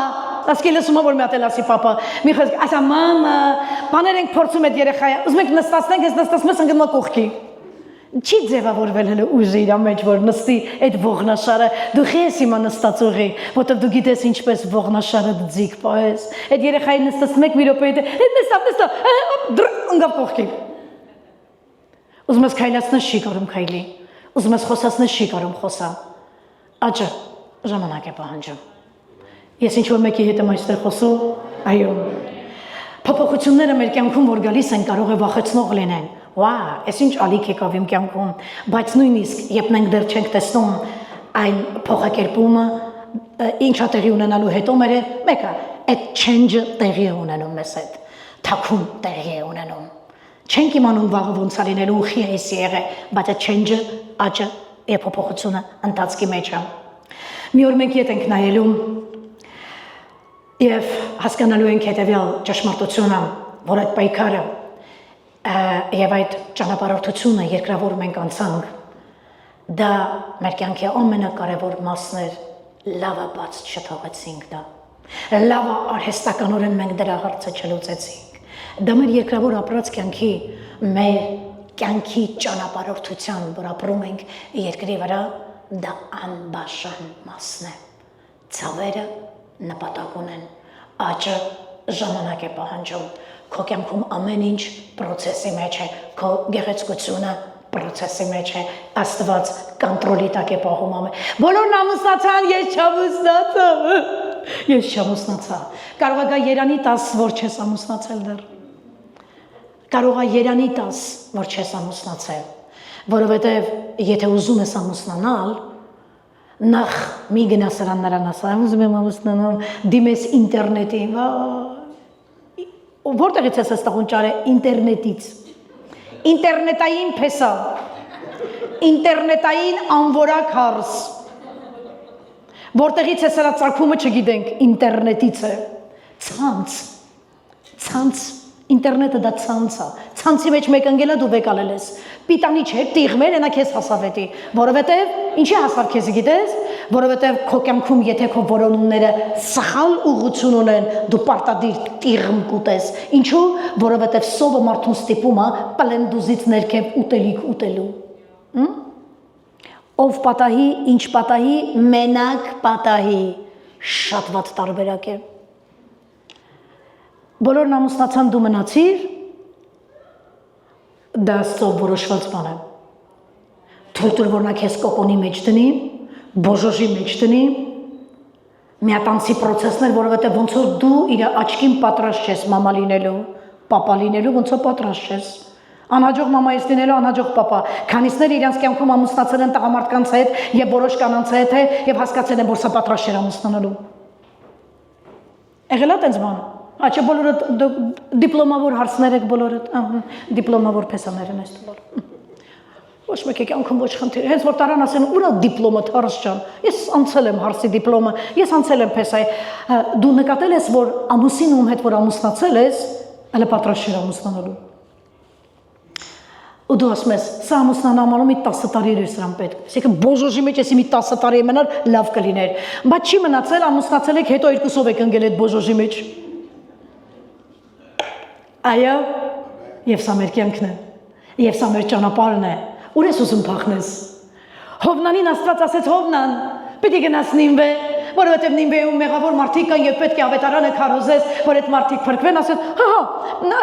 ասկի լսում որ մի հատ էլ ասի պապա, մի խոսք, ասա մամա, բաներ ենք փորձում այդ երեխայը, ուզում եք նստացնենք, ես նստացում ես ընկնում կողքի։ Չի ձևավորվել հələ ուժը իր մեջ, որ նստի այդ ողնաշարը, դու ես հիմա նստած ուղի, որտեղ դու գիտես ինչպես ողնաշարը ձիգ պահես, այդ երեխայի նստացնում եք մի րոպե հետ, նստա, ընկավ կողքի։ Ուզում ես քայլացնես չի կարում քայլի, ուզում ես խոսացնես չի կարում խոսա, աճը ժամանակ է պահանջում։ Ես ինչ որ մեկի հետ եմ այստեղ խոսում, այո, փոփոխությունները մեր կյանքում որ գալիս են կարող է վախեցնող լինեն, այս ինչ ալիք եկավ իմ կյանքում, բայց նույնիսկ երբ մենք դեռ չենք տեսնում այն փոխակերպումը, ինչա տեղի ունենալու հետո մեկը այդ change-ը տեղի է ունենում մեզ հետ, թաքուն տեղի է ունենում, չենք իմանում վաղը ոնց է լինելու ուխի է եղել, բայց այդ change-ը, աճը եւ փոփոխությունը ընթացքի մեջ է։ Մի օր մենք ետ ենք նայելու եւ հասկանալու ենք հետեւյալ ճշմարտությունը, որ այդ պայքարը եւ այդ ճանապարհորդությունը երկրավոր մենք անցանք, դա մեր կյանքի ամենակարևոր մասն էր, լավը բաց չթողեցինք դա, լավը արհեստականորեն մենք դրա հարցը չլուծեցինք, դա մեր երկրավոր ապրած կյանքի, մեր կյանքի ճանապարհորդության, որ ապրում ենք երկրի վրա, դա անբաժան մասն է, ցավերը նպատակ ունեն, աճը ժամանակ է պահանջում, քո կյանքում ամեն ինչ պրոցեսի մեջ է, քո գեղեցկությունը պրոցեսի մեջ է, Աստված կոնտրոլի տակ է պահում ամեն։ Բոլորն ամուսնացան, ես չամուսնացա։ Կարող է գա երանի 10, որ չես ամուսնացել դեռ։ Կարող է երանի 10, որ չես ամուսնացել, որովհետև եթե ուզում ես ամուսնանալ, նախ մի գնա սրան նրան ասա, ուզում եմ ամուսնանալ, դիմես ինտերնետի, որտեղից ես ստեղուն ճարը, ինտերնետից, ինտերնետային փեսա, ինտերնետային անվորակ հարս, որտեղից է սրա ծարքումը չգիտենք, ինտերնետից է, ցանց, ինտերնետը դա ցանց է, ցանցի մեջ մեկ ընգելա դու վեկալել ես, պիտանի չէ, տիղմեր ենա քեզ հասավետի, որովհետև, ինչի հասավ քեզ գիտես, որովհետև քո կյանքում եթե քո որոնումները սխալ ուղղություն ունեն, դու պարտադիր տիղմ կուտես, ինչու, որովհետև սովը մարդուն ստիպում է պլենդուզից ներքև ուտելիք ուտելու, ով պատահի, ինչ պատահի, մենակ պատահի, շատ վատ տարբերակ է, բոլորն ամուսնացան դու մնացիր, դա սով որոշված բան է։ Թույլ տուր որ նա քեզ կոկոնի մեջ դնի, բոժոժի մեջ դնի, միատանցի process-ներ, որովհետև ոնց որ դու իր աչքին պատրաստ ես մամա լինելու, պապա լինելու, ոնց որ պատրաստ ես։ Անհաջող մամայից լինելու, անհաջող պապա։ Քանիսները իրանց կյանքում ամուսնացել են տղամարդկանց հետ եւ որոշ կանանց հետ եւ հասկացել են, որ սա պատրաստ չէր ամուսնանալու։ Եղել է տենց բան։ Աչե բոլորը դիպլոմավոր հարցներ եք բոլորը, դիպլոմավոր փեսաներ են այս բոլորը։ Ոչ մեկի կյանքում ոչ խնդիր։ Հենց որ տարան ասեն, ուրա դիպլոմը Թարս ջան։ Ես անցել եմ հարցի դիպլոմը, ես անցել եմ փեսայի։ Դու նկատել ես, որ ամուսինը ում հետ որ ամուսնացել ես, հələ պատրաստ չէր ամուսնանալու։ Ու դու ասում ես, սա ամուսնանալու մի 10 տարի էր սրան պետք։ Այսինքն բոժոժի մեջ էսի մի 10 տարի մնար, լավ կլիներ։ Բայց չի մնացել, ամուսնացել եք, հետո երկուսով եք ընկել այդ բոժոժի մեջ։ Այո, եւ սա մեր կյանքն է։ Եվ սա մեր ճանապարհն է։ Ուր ես ուզում փախնես։ Հովնանին Աստված ասեց Հովնան, պիտի գնաս Նինվե, որովհետև Նինվեում մեղավոր մարդիկ կան եւ պետք է ավետարանը քարոզես, որ այդ մարդիկ փրկվեն, ասեց,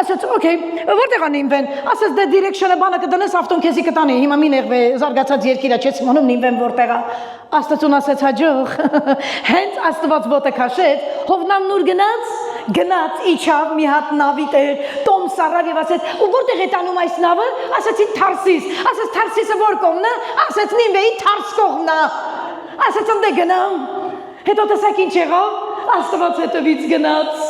ասեց, օքեյ, որտեղ է Նինվեն։ Ասեց, դե դիրեկշնը բանը կդնես, ավտոն քեզի կտանի, հիմա մի նեղվե, զարգացած երկիր է, չես իմանում Նինվեն որտեղ է։ Աստծուն ասեց հաջող, հենց Աստված ոտը քաշեց, Հովնանն ուր գնաց իջավ մի հատ նավի տեր, Տոմ սառավ եւ ասեց, ու որտեղ է տանում այս նավը։ Ասեցին Թարսիս։ Ասեց Թարսիսը որ կողմն է։ Ասեց Նինվեի Թարս կողմն է։ Ասեց ընդ գնամ։ Հետո տեսակ ինչ եղավ։ Աստված հետևից գնաց։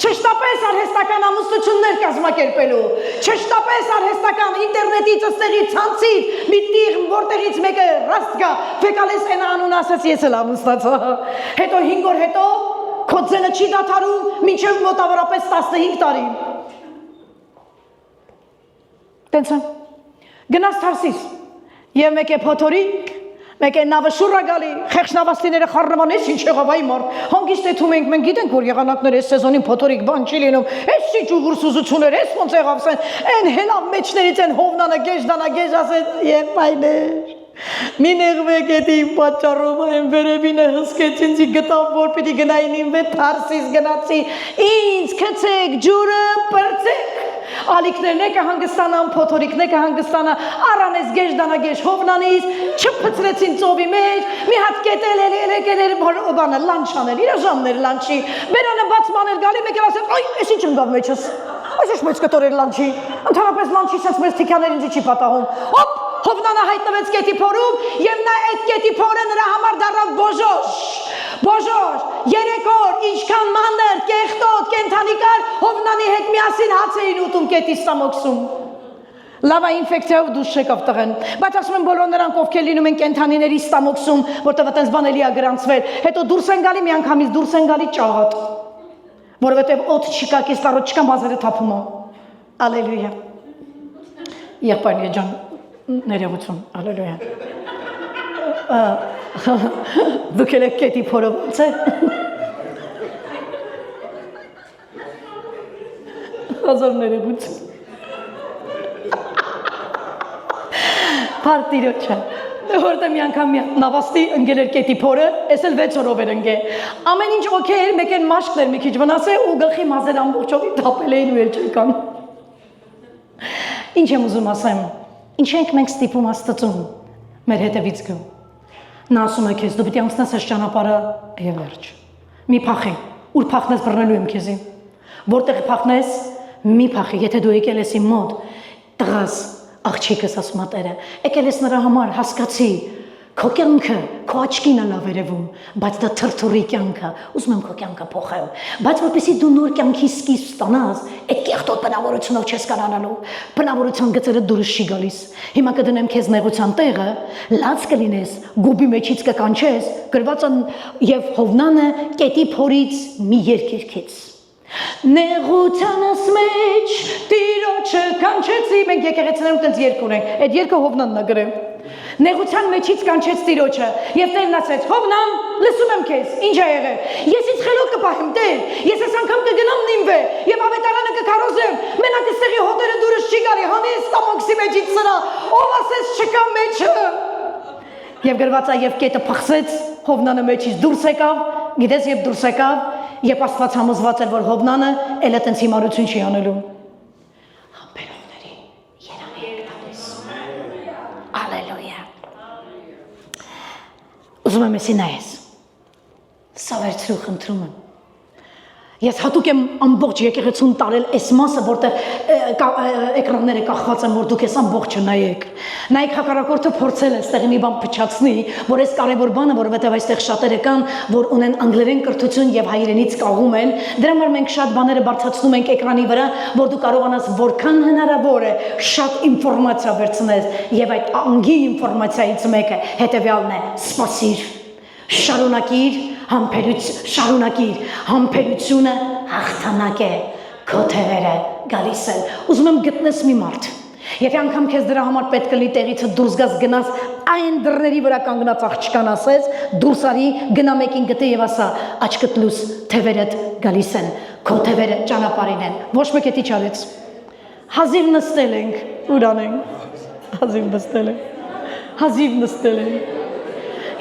Չշտապես արհեստական ամուսնություններ կազմակերպելու, չշտապես արհեստական ինտերնետից, ըստեղից, ցանցից, մի տիղ, որտեղից մեկը ռաստ գա, Ֆեկալես են անուն ասեց, ես էլ ամուսնացա։ Հետո 5 օր հետո քո ձենը չի դադարում, մինչև մոտավորապես 15 տարի։ Տենց է։ Գնաց Թարսիս, եւ մեկ է փոթորիկ, մեկ է նավը շուռ է գալի, խեղճնավաստիները խառնման, էս ինչ եղավ այ մարդ, հանգիստ էթում ենք, մենք գիտենք, որ եղանակներ էս սեզոնին փոթորիկ բան չի լինում, էս ինչ ուղուրսուզություններ, էս ոնց եղավ սեն, են հելավ մեջներից են Հովնանը գեժ ասեց, եւ այլեր։ Մի նեղվեք էդի պատճառով այն վերևինը հսկեց ինձ գտավ, որ պիտի գնային ինվե Թարսիս գնացի, ինձ քցեք, ջուրը պրծեք, ալիքներն եկը հանգստանան, փոթորիկն եկը հանգստանա, առանես գեժ դանագեժ Հովնանից, չփծրեցին ծովի մեջ, մի հատ կետել էր բանը լանչաներ, իր ժամներ լանչի, բերանը բաց մաներ գալի, մեկ էլ ասեց, այ, ես ինչ ընկավ մեջս, այս ինչ մեծ կտոր էր լանչի, ընդհանրապես լանչի սենց մեզ թիքաներ ինձի չի պատահում, հոպ, Հովնանը հայտնվեց կետի փորում եւ նա այդ կետի փորը նրա համար դառավ բոժոժ 3 օր ինչքան մանր կեղտոտ կենթանի կար Հովնանի հետ միասին հաց էին ուտում կետի ստամոքսում լավա ինֆեկցիայով դուրս չեկավ տղեն բայց ասում են բոլոր նրանք ովքեր լինում են կենթանիների ստամոքսում որտեղ այդպես բան էլի է գրանցվել հետո դուրս են գալի միանգամից դուրս են գալի ճաղատ որովհետեւ օդ չկա կիստարոտ չկա մազերը թափում է ալելույա եղբայրնի ջան ներողություն, ալելույա։ Դուք եք կետի փորը ոնց է։ Հազար ներողություն։ Պարտիրոջը։ Որտե մի անգամ նավաստի ընկել էր կետի փորը, ես էլ 6 օրով էր ընկել։ Ամեն ինչ օքեյ էր, մեկ են մաշկներ մի քիչ վնաս է ու գլխի մազեր ամբողջովի թափել էին ու էլ չեկան։ Ինչ եմ ուզում ասեմ։ Ինչ ենք մենք ստիպում Աստծուն, մեր հետևից գո։ Նա ասում է քեզ, դու պիտի անցնես այս ճանապարհը եւ վերջ։ Մի փախի, ուր փախնես բռնելու եմ քեզի։ Որտեղ փախնես, մի փախի, եթե դու եկել ես իմ մոտ, տղաս, աղջիկս ասում է Տերը, եկել ես նրա համար, հասկացի, քո կյանքը, քո աչքին է լավ երևում, բայց դա թրթուրի կյանք է, ուզում եմ քո կյանքը փոխեմ, բայց որպեսզի դու նոր կյանքի սկիզբ ստանաս, այդ կեղտոտ բնավորությունով չես կարողանալու, բնավորության գծերը դուրս չի գալիս։ Հիմա կդնեմ քեզ նեղության տեղը, լաց կլինես, գուբի մեջից կկանչես, գրված է եւ Հովնանը կետի փորից մի երկերքեց։ Նեղությանս մեջ Տիրոջը կանչեցի, մենք եկեղեցիներում տենց երգ ունենք, այդ երգը Հովնանն է գրել։ Նեղության մեջից կանչեց Տիրոջը եւ Տերն ասեց. Հովնան, լսում եմ քեզ, ինչ ա եղել։ Ես ինձ խելոք կպահեմ, Տեր, ես այս անգամ կգնամ Նինվե եւ ավետարանը կքարոզեմ։ Մենակ այստեղի հոտերը դուրս չի գալի, հանես ստամոքսի մեջից սրա, ով ասես չկա մեջը։ Եվ գրված է եւ կետը փխսեց, Հովնանը մեջից դուրս եկավ, գիտես երբ դուրս եկավ, երբ Աստված համոզված էր որ Հովնանը էլ այտենց հիմարություն չի անելու։ Ուզում եմ եսի նայես, սա վերցրու խնդրում եմ, ես հատուկ եմ ամբողջ եկեղեցուն տարել այս մասը, որտեղ էկրանները կախված են, որ դուք ես ամբողջը նայեք, նայեք հակառակորդը փորձել է ստեղ մի բան փչացնի, որ այս կարևոր բանը, որովհետև այստեղ շատերը կան, որ ունեն անգլերեն կրթություն եւ հայերենից կաղում են, դրա համար մենք շատ բաները բարձրացնում ենք էկրանի վրա, որ դու կարողանաս որքան հնարավոր է շատ ինֆորմացիա վերցնես եւ այդ անգի ինֆորմացիայից մեկը հետեւյալն է՝ սպասիր, շարունակիր, համբերությունը հաղթանակ է, քո թևերը գալիս են։ Ուզում եմ գտնես մի մարդ, եթե անգամ քեզ դրա համար պետք է լի տեղից դուրս գաս գնաս այն դռների վրա կանգնած աղջկան ասես, դուրս արի, գնա մեկին գտե եւ ասա, աչքդ լուս, թևերդ գալիս են, քո թևերը ճանապարհին են։ Ոչ մեկ էտի չարեց։ Հազիվ նստել ենք, ուր անենք։ Հազիվ նստել ենք։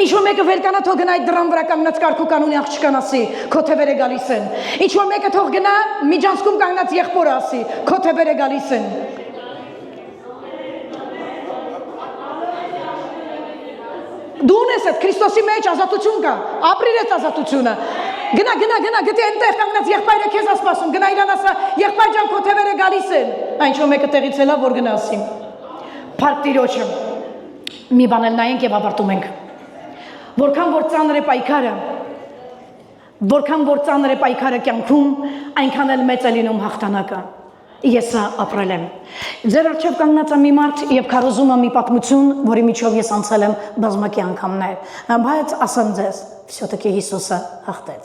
Ինչ-որ մեկը վերկանա թող գնա այդ դռան վրա կանգնած կարգու կանոնի աղջկան ասի, քո թևերը գալիս են։ Ինչ-որ մեկը թող գնա միջանցքում կանգնած եղբորը ասի, քո թևերը գալիս են։ Դու ունես այդ Քրիստոսի մեջ ազատություն կա, ապրիր այդ ազատությունը։ Գնա, գտի այնտեղ կանգնած եղբայրը քեզ ասպասում, գնա իրան ասա, եղբայր ջան, քո թևերը գալիս են։ Ինչ-որ մեկը տեղից ելա, որ գնասի։ Փառք Տիրոջը։ Մի բան էլ նայենք եւ ավարտում ենք։ Որքան որ ծանր է պայքարը կյանքում, այնքան էլ մեծ է լինում հաղթանակը։ Ես սա ապրել եմ։ Ձեր առջև կանգնած եմ մի մարդ եւ քարոզում եմ մի պատմություն, որի միջով ես անցել եմ բազմակի անգամներ, բայց ասեմ ձեզ, всё-таки Հիսուսը հաղթեց։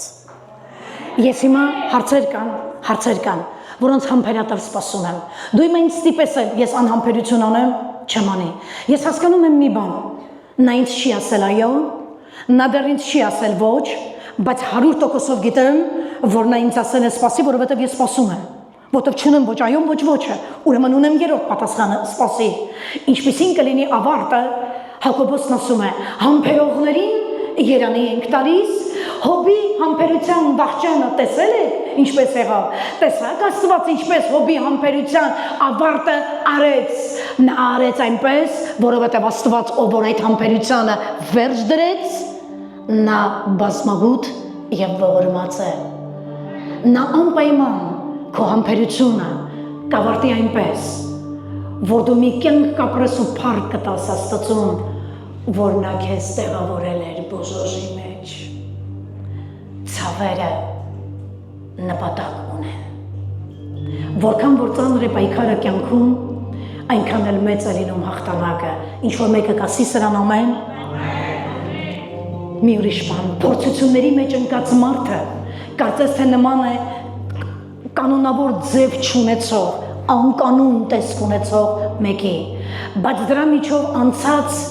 Ես հիմա հարցեր կան, որոնց համբերատար սպասում եմ։ Դու իմ ինձ ստիպես էլ, ես անհամբերություն անեմ, չեմ անի։ Ես հասկանում եմ մի բան, նա ինձ չի ասել այո, նա դեռ ինձ չի ասել ոչ, բայց 100% գիտեմ, որ նա ինձ ասել է սպասի, որովհետև ես սպասում եմ, որովհետև չունեմ ոչ այոն, ոչ ոչը, ուրեմն ունեմ երրորդ պատասխանը՝ սպասի։ Ինչպիսին կլինի ավարտը, Հակոբոսն ասում է, համբերողներին երանի ենք տալիս, Հոբի համբերության վախճանը տեսել եք, ինչպես եղավ, տեսակ Աստված ինչպես Հոբի համբերության ավարտը արեց, նա արեց այնպես, որովհետև Աստված ով որ այդ համբերությանը վերջ դրեց, նա բազմագութ եւ ողորմած է, նա անպայման քո համբերությունը կավարտի այնպես, որ դու մի կյանք կապրես ու փառք կտաս Աստծուն, որ նա քեզ տեղավորել էր բոժոժի մեջ։ Ցավերը նպատակ ունեն։ Որքան որ ծանր է պայքարը կյանքում, այնքան էլ մեծ է լինում հաղթանակը։ Ինչ որ մեկը կասի սրան ամեն։ Մի ուրիշ բան, փորձությունների մեջ ընկած մարդը կարծես թե նման է կանոնավոր ձև չունեցող, անկանոն տեսք ունեցող մեկի, բայց դրա միջով անցած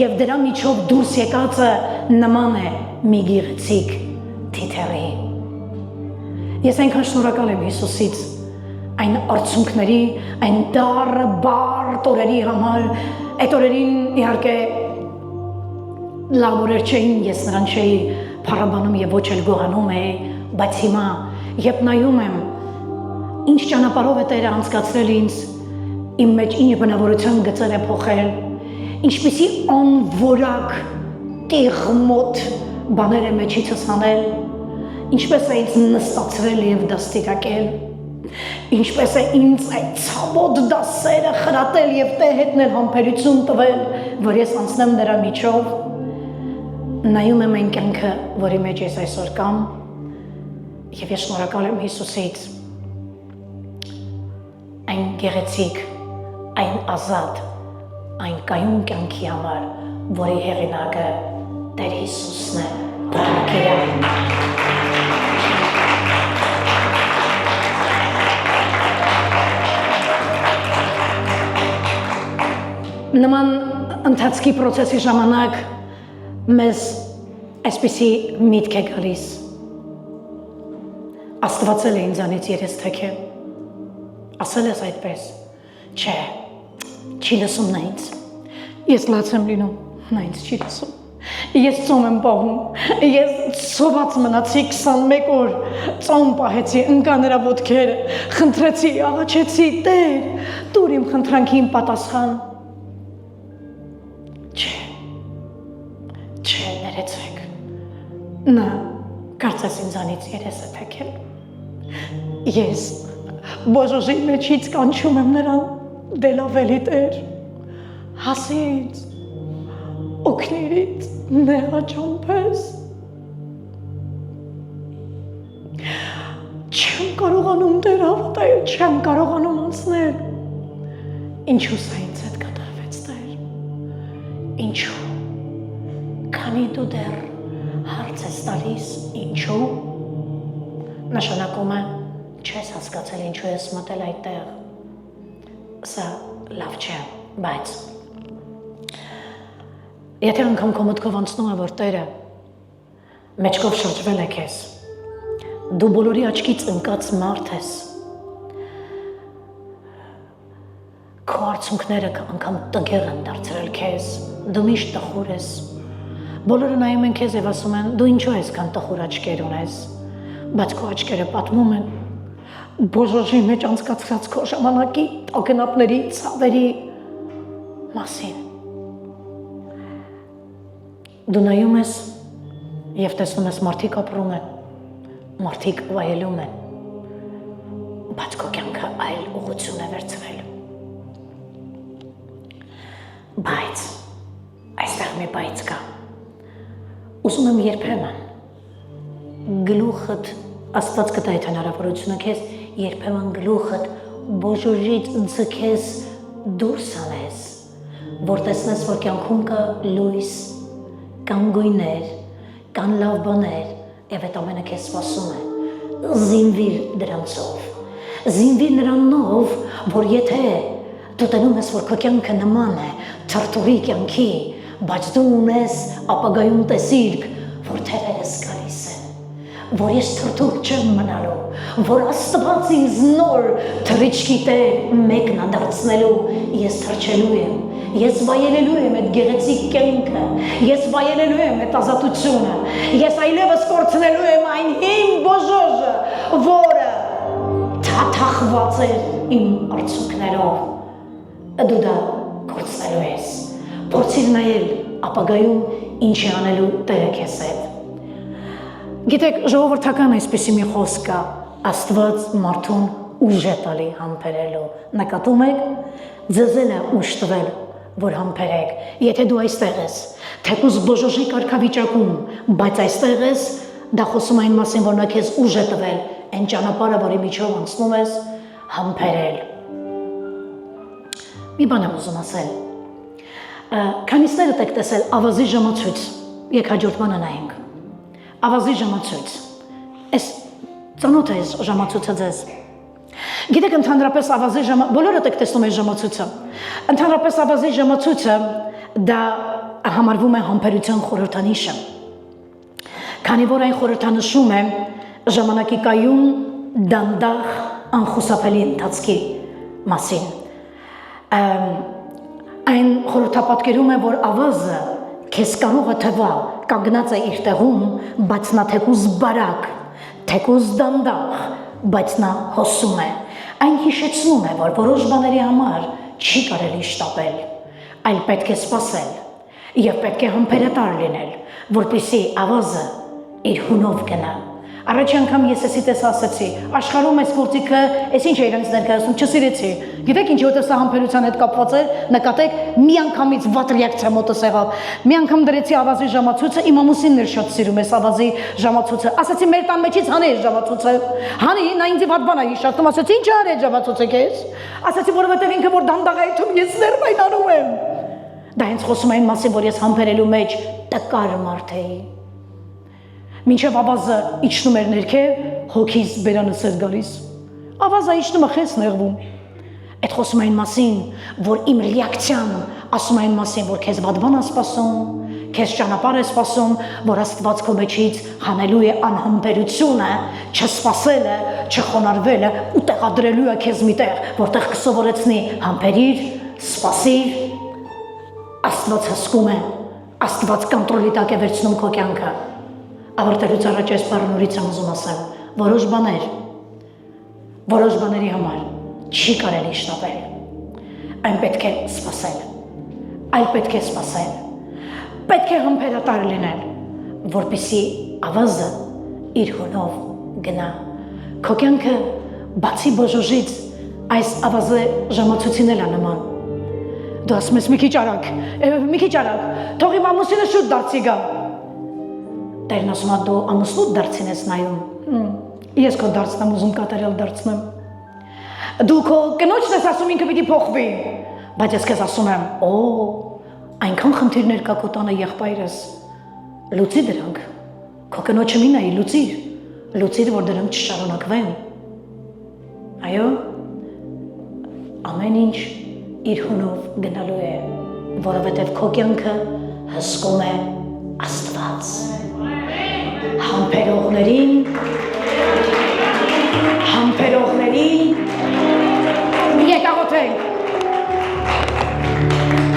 եւ դրա միջով դուրս եկածը նման է մի գեղեցիկ թիթեռի։ Ես այնքան շնորհակալ եմ Հիսուսից այն արցունքների, այն դառը բարդ օրերի համար, այդ օրերին իհարկե լավ օրեր չէին, ես նրան չէի փառաբանում եւ ոչ էլ գողանում էի, բայց հիմա երբ նայում եմ, ինչ ճանապարհով է Տերը անցկացրել ինձ, իմ մեջ ինչ բնավորության գծեր է փոխել, ինչպիսի անորակ տիղմոտ բաներ է մեջիցս անել, ինչպես է ինձ նստացրել եւ դաստիարակել, ինչպես է ինձ այդ ցավոտ դասերը խրատել եւ տե հետնել համբերություն տվել, որ ես անցնեմ նրա միջով, նայում եմ այն կյանքը, որի մեջ ես այսօր կամ, եւ ես շնորհակալ եմ Հիսուսից, այն գեղեցիկ, այն ազատ, այն կայուն կյանքի համար, որի հեղինակը Տեր Հիսուսն է, Բարգերան։ Նման ընթացքի պրոցեսի ժամանակ մեզ այսպիսի միտք է գալիս, Աստվածել է ինձանից երես թեքե, ասել ես այդպես, չէ, չի լսում նա ինձ, ես լաց եմ լինում, նա ինձ չի լսում, ես ծոմ եմ պահում, ես սոված մնացի 21 օր, ծոմ պահեցի, ընկա նրա ոտքերը, խնդրեցի, աղաչեցի, Տեր, տուր իմ խնդրանքին պատասխան, Չէ, ներեցեք։ Նա կարծես ինձանից երես է թեքել։ Ես բոժոժի մեջից կանչում եմ նրան դելավելի Տեր, հասից, օգնիրից, նեղաճամպես։ Չեմ կարողանում Տեր հավատալ, չեմ կարողանում անցնել։ Ինչու սա ինձ հետ կատարվեց, Տեր։ Ինչու։ Քանի դու դեռ հարց ես տալիս, ինչու։ Նշանակում է, չես հասկացել ինչու ես մտել այդտեղ։ Սա լավ չէ, բայց եթե անգամ քո մտքով անցնում է, որ Տերը մեջքով շրջվել է քեզ, դու բոլորի աչքից ընկած մարդ ես, քո արցունքները անգամ տգեղ են դարձրել քեզ, դու միշտ տխուր ես, բոլորը նայում են քեզ և ասում են, դու ինչու այսքան տխուր աչքեր ունես, բայց քո աչքերը պատմում են բոժոժի մեջ անցկացրած քո ժամանակի տագնապների, ցավերի մասին։ Դու նայում ես և տեսնում ես մարդիկ ապրում են, մարդիկ վայելում են, բայց քո կյանքը այլ ուղղություն է վերցրել։ Բայց այստեղ մի բայց կա։ Ուզում եմ երբեմն գլուխդ Աստված կտա այդ հնարավորությունը քեզ, երբեմն գլուխդ բոժոժից ձգես դուրս անես, որ տեսնես, որ կյանքում կա լույս, կան գույներ, կան լավ բաներ, և այդ ամենը քեզ սպասում է։ Զինվիր դրանցով, զինվիր նրանով, որ եթե դու տենում ես, որ քո կյանքը նման է թրթուրի կյանքի, բայց դու ունես ապագայում տեսիլք, որ թերերս գալիս են, որ ես թրթուր չեմ մնալու, որ Աստված ինձ նոր թռիչքի Տեր մեկն է դարձնելու, ես թռչելու եմ, ես վայելելու եմ այդ գեղեցիկ կյանքը, ես վայելելու եմ այդ ազատությունը, ես այլևս կորցնելու եմ այն իմ բոժոժը, որը թաթախված էր իմ արցունքներով, դու դա կորցնելու ես, փորձիր նայել ապագայում ինչ է անելու Տերը քեզ հետ։ Գիտեք, ժողովրդական այսպիսի մի խոսք կա, Աստված մարդուն ուժ է տալի համբերելու, նկատում եք, ձեզ է ուժ տվել, որ համբերեք, եթե դու այստեղ ես, թեկուզ բոժոժի կարգավիճակում, բայց այստեղ ես, դա խոսում այն մասին, որ նա քեզ ուժ է տվել, այն ճանապարհը, որի միջով անցնում ես, համբերել։ Մի բան եմ ուզում ասել, քանիսներդ եք տեսել ավազի ժամացույց, եկ հաջորդ բանը նայենք, ավազի ժամացույց, այս ծանոթ է այս ժամացույցը ձեզ, գիտեք ընդհանրապես ավազի ժամացույցը, բոլորդ եք տեսնում այս ժամացույցը, ընդհանրապես ավազի ժամացույցը դա համարվում է համբերության խորհրդանիշը, քանի որ այն խորհրդանշում է ժամանակի կայուն դանդաղ անխուսափելի ընթացքի մասին, այն խորհրդապատկերում է, որ ավազը քեզ կարող է թվա, կանգնած է իր տեղում, բայց նա թեկուզ բարակ, թեկուզ դանդաղ, բայց նա հոսում է, այն հիշեցնում է, որ որոշ բաների համար չի կարելի շտապել, այլ պետք է սպասել և պետք է համբերատար լինել, որպեսզի ավազը իր հունով գնա։ Առաջի անգամ ես էսի տես ասեցի, աշխարհում այս գործիքը, ես ինչ է իրենց ներկայացնում, չսիրեցի, գիտեք ինչ, որտեղ սա համբերության հետ կապված էր, նկատեք, մի անգամից վատ ռեակցիա մոտս եղավ, մի անգամ դրեցի ավազի ժամացույցը, իմ ամուսինն էր շատ սիրում այս ավազի ժամացույցը, ասեցի մեր տան մեջից հանի այս ժամացույցը, հանի, նա ինձ վատ բան է հիշատնում, ասեցի ինչ արի այդ ժամացույցը քեզ, ասեցի որովհետև ինքը որ դանդաղ է թվում, ես ներմայն անում եմ, դա հենց խոսում այն մասին, որ ես համբերելու մեջ տկար մարդ էի։ Մինչև ավազը իջնում էր ներքև, հոգիս բերանս էր գալիս, ավազը իջնում է խես նեղվում, այդ խոսում այն մասին, որ իմ ռեակցիան ասում այն մասին, որ քեզ վատ բան է սպասում, քեզ ճանապարհ է սպասում, որ Աստված քո մեջից հանելու է անհամբերությունը, չսպասելը, չխոնարհվելը ու տեղադրելու է քեզ մի տեղ, որտեղ կսովորեցնի համբերիր, սպասիր, Աստված հսկում է, Աստված կոնտրոլի տակ է վերցնում քո կյանքը։ Ավարտելուց առաջ այս բառը նորից եմ ուզում ասել, որոշ բաների համար չի կարելի շտապել, այն պետք է սպասել, այլ պետք է սպասել, պետք է համբերատար լինել, որպեսզի ավազը իր հոնով գնա։ Քո կյանքը բացի բոժոժից այս ավազը ժամացույցին էլ նման։ Դու ասում ես մի քիչ արագ, թող իմ ամուսինը շուտ դարձի գա։ Տերն ասում է դու ամուսնուդ դարձին ես նայում։ Ես քո դարձնեմ ուզում կատարել դարձնեմ։ Դու քո կնոջն ես ասում ինքը պիտի փոխվի, բայց ես քեզ ասում եմ, այնքան խնդիրներ կա քո տանը եղբայրս, լուծի դրանք, քո կնոջը մի նայի, լուծիր, որ դրանք չշարունակվեն։ Այո, ամեն ինչ իր հունով գնալու է, որովհետև քո կյանքը հսկում է Աստված։ Համբերողներին եկաղոթենք։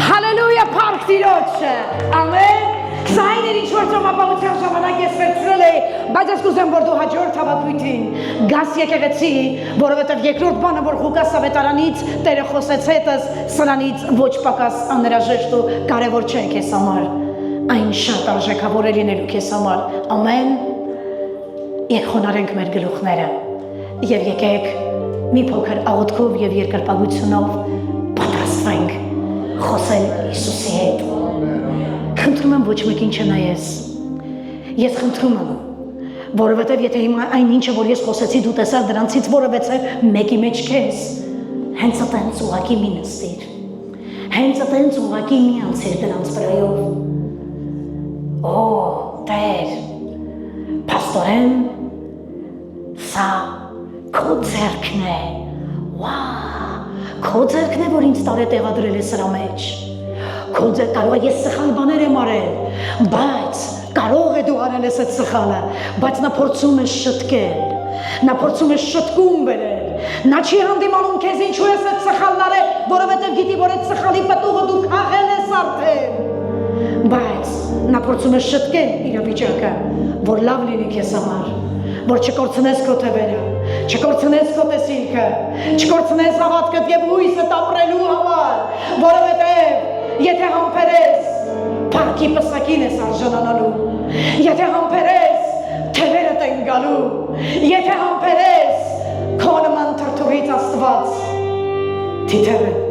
Հալելույա, փառք Տիրոջը, ամեն։ Սա այն էր ինչ-որ ճամապահության ժամանակ ես վերցրել էի, բայց ես կուզեմ, որ դու հաջորդ հավատույթին գաս եկեղեցի, որովհետև երկրորդ բանը, որ Ղուկաս ավետարանից Տերը խոսեց հետս, սրանից ոչ պակաս անհրաժեշտ ու կարևոր չէ քեզ համար, այն շատ արժեքավոր է լինելու քեզ համար, ամեն։ Եք խոնարհենք մեր գլուխները եւ եկեք մի փոքր աղոթքով եւ երկրպագությունով պատրաստվենք խոսել Հիսուսի հետ։ Խնդրում եմ ոչ մեկին չնայես։ Ես խնդրում եմ, որովհետև եթե հիմա այն ինչը որ ես խոսեցի դու տեսար դրանցից որևէ մեկի մեջ քեզ, հենց այդպես ուղակի մի նստիր։ Հենց այդպես ուղակի մի անցիր դրանց վրայով։ Տեր, փաստորեն սա քո ձեռքն է։ Քո ձեռքն է, որ ինձ տարե տեղադրել է սրա մեջ։ Քո ձեռք կարող է ես սխալ բաներ եմ արել, բայց կարող է դու արել ես այդ սխալը, բայց նա փորձում է շտկել, նա փորձում է շտկում բերել, նա չի հանդիմանում քեզ ինչու ես այդ սխալն արել, որովհետև գիտի, որ այդ սխալի պտուղը դու քաղել ես արդեն, բայց նա փորձում է շտկել իրավիճակը, որ լավ լինի քեզ համար, որ չկորցնես քո թևերը, չկորցնես քո տեսիլքը, չկորցնես հավատքդ եւ հույսդ ապրելու համար, որովհետեւ եթե համբերես, փառքի պսակին ես արժանանալու, եթե համբերես, թևերդ են գալու, եթե համբերես, քո նման թրթուրից Աստված թիթեռ է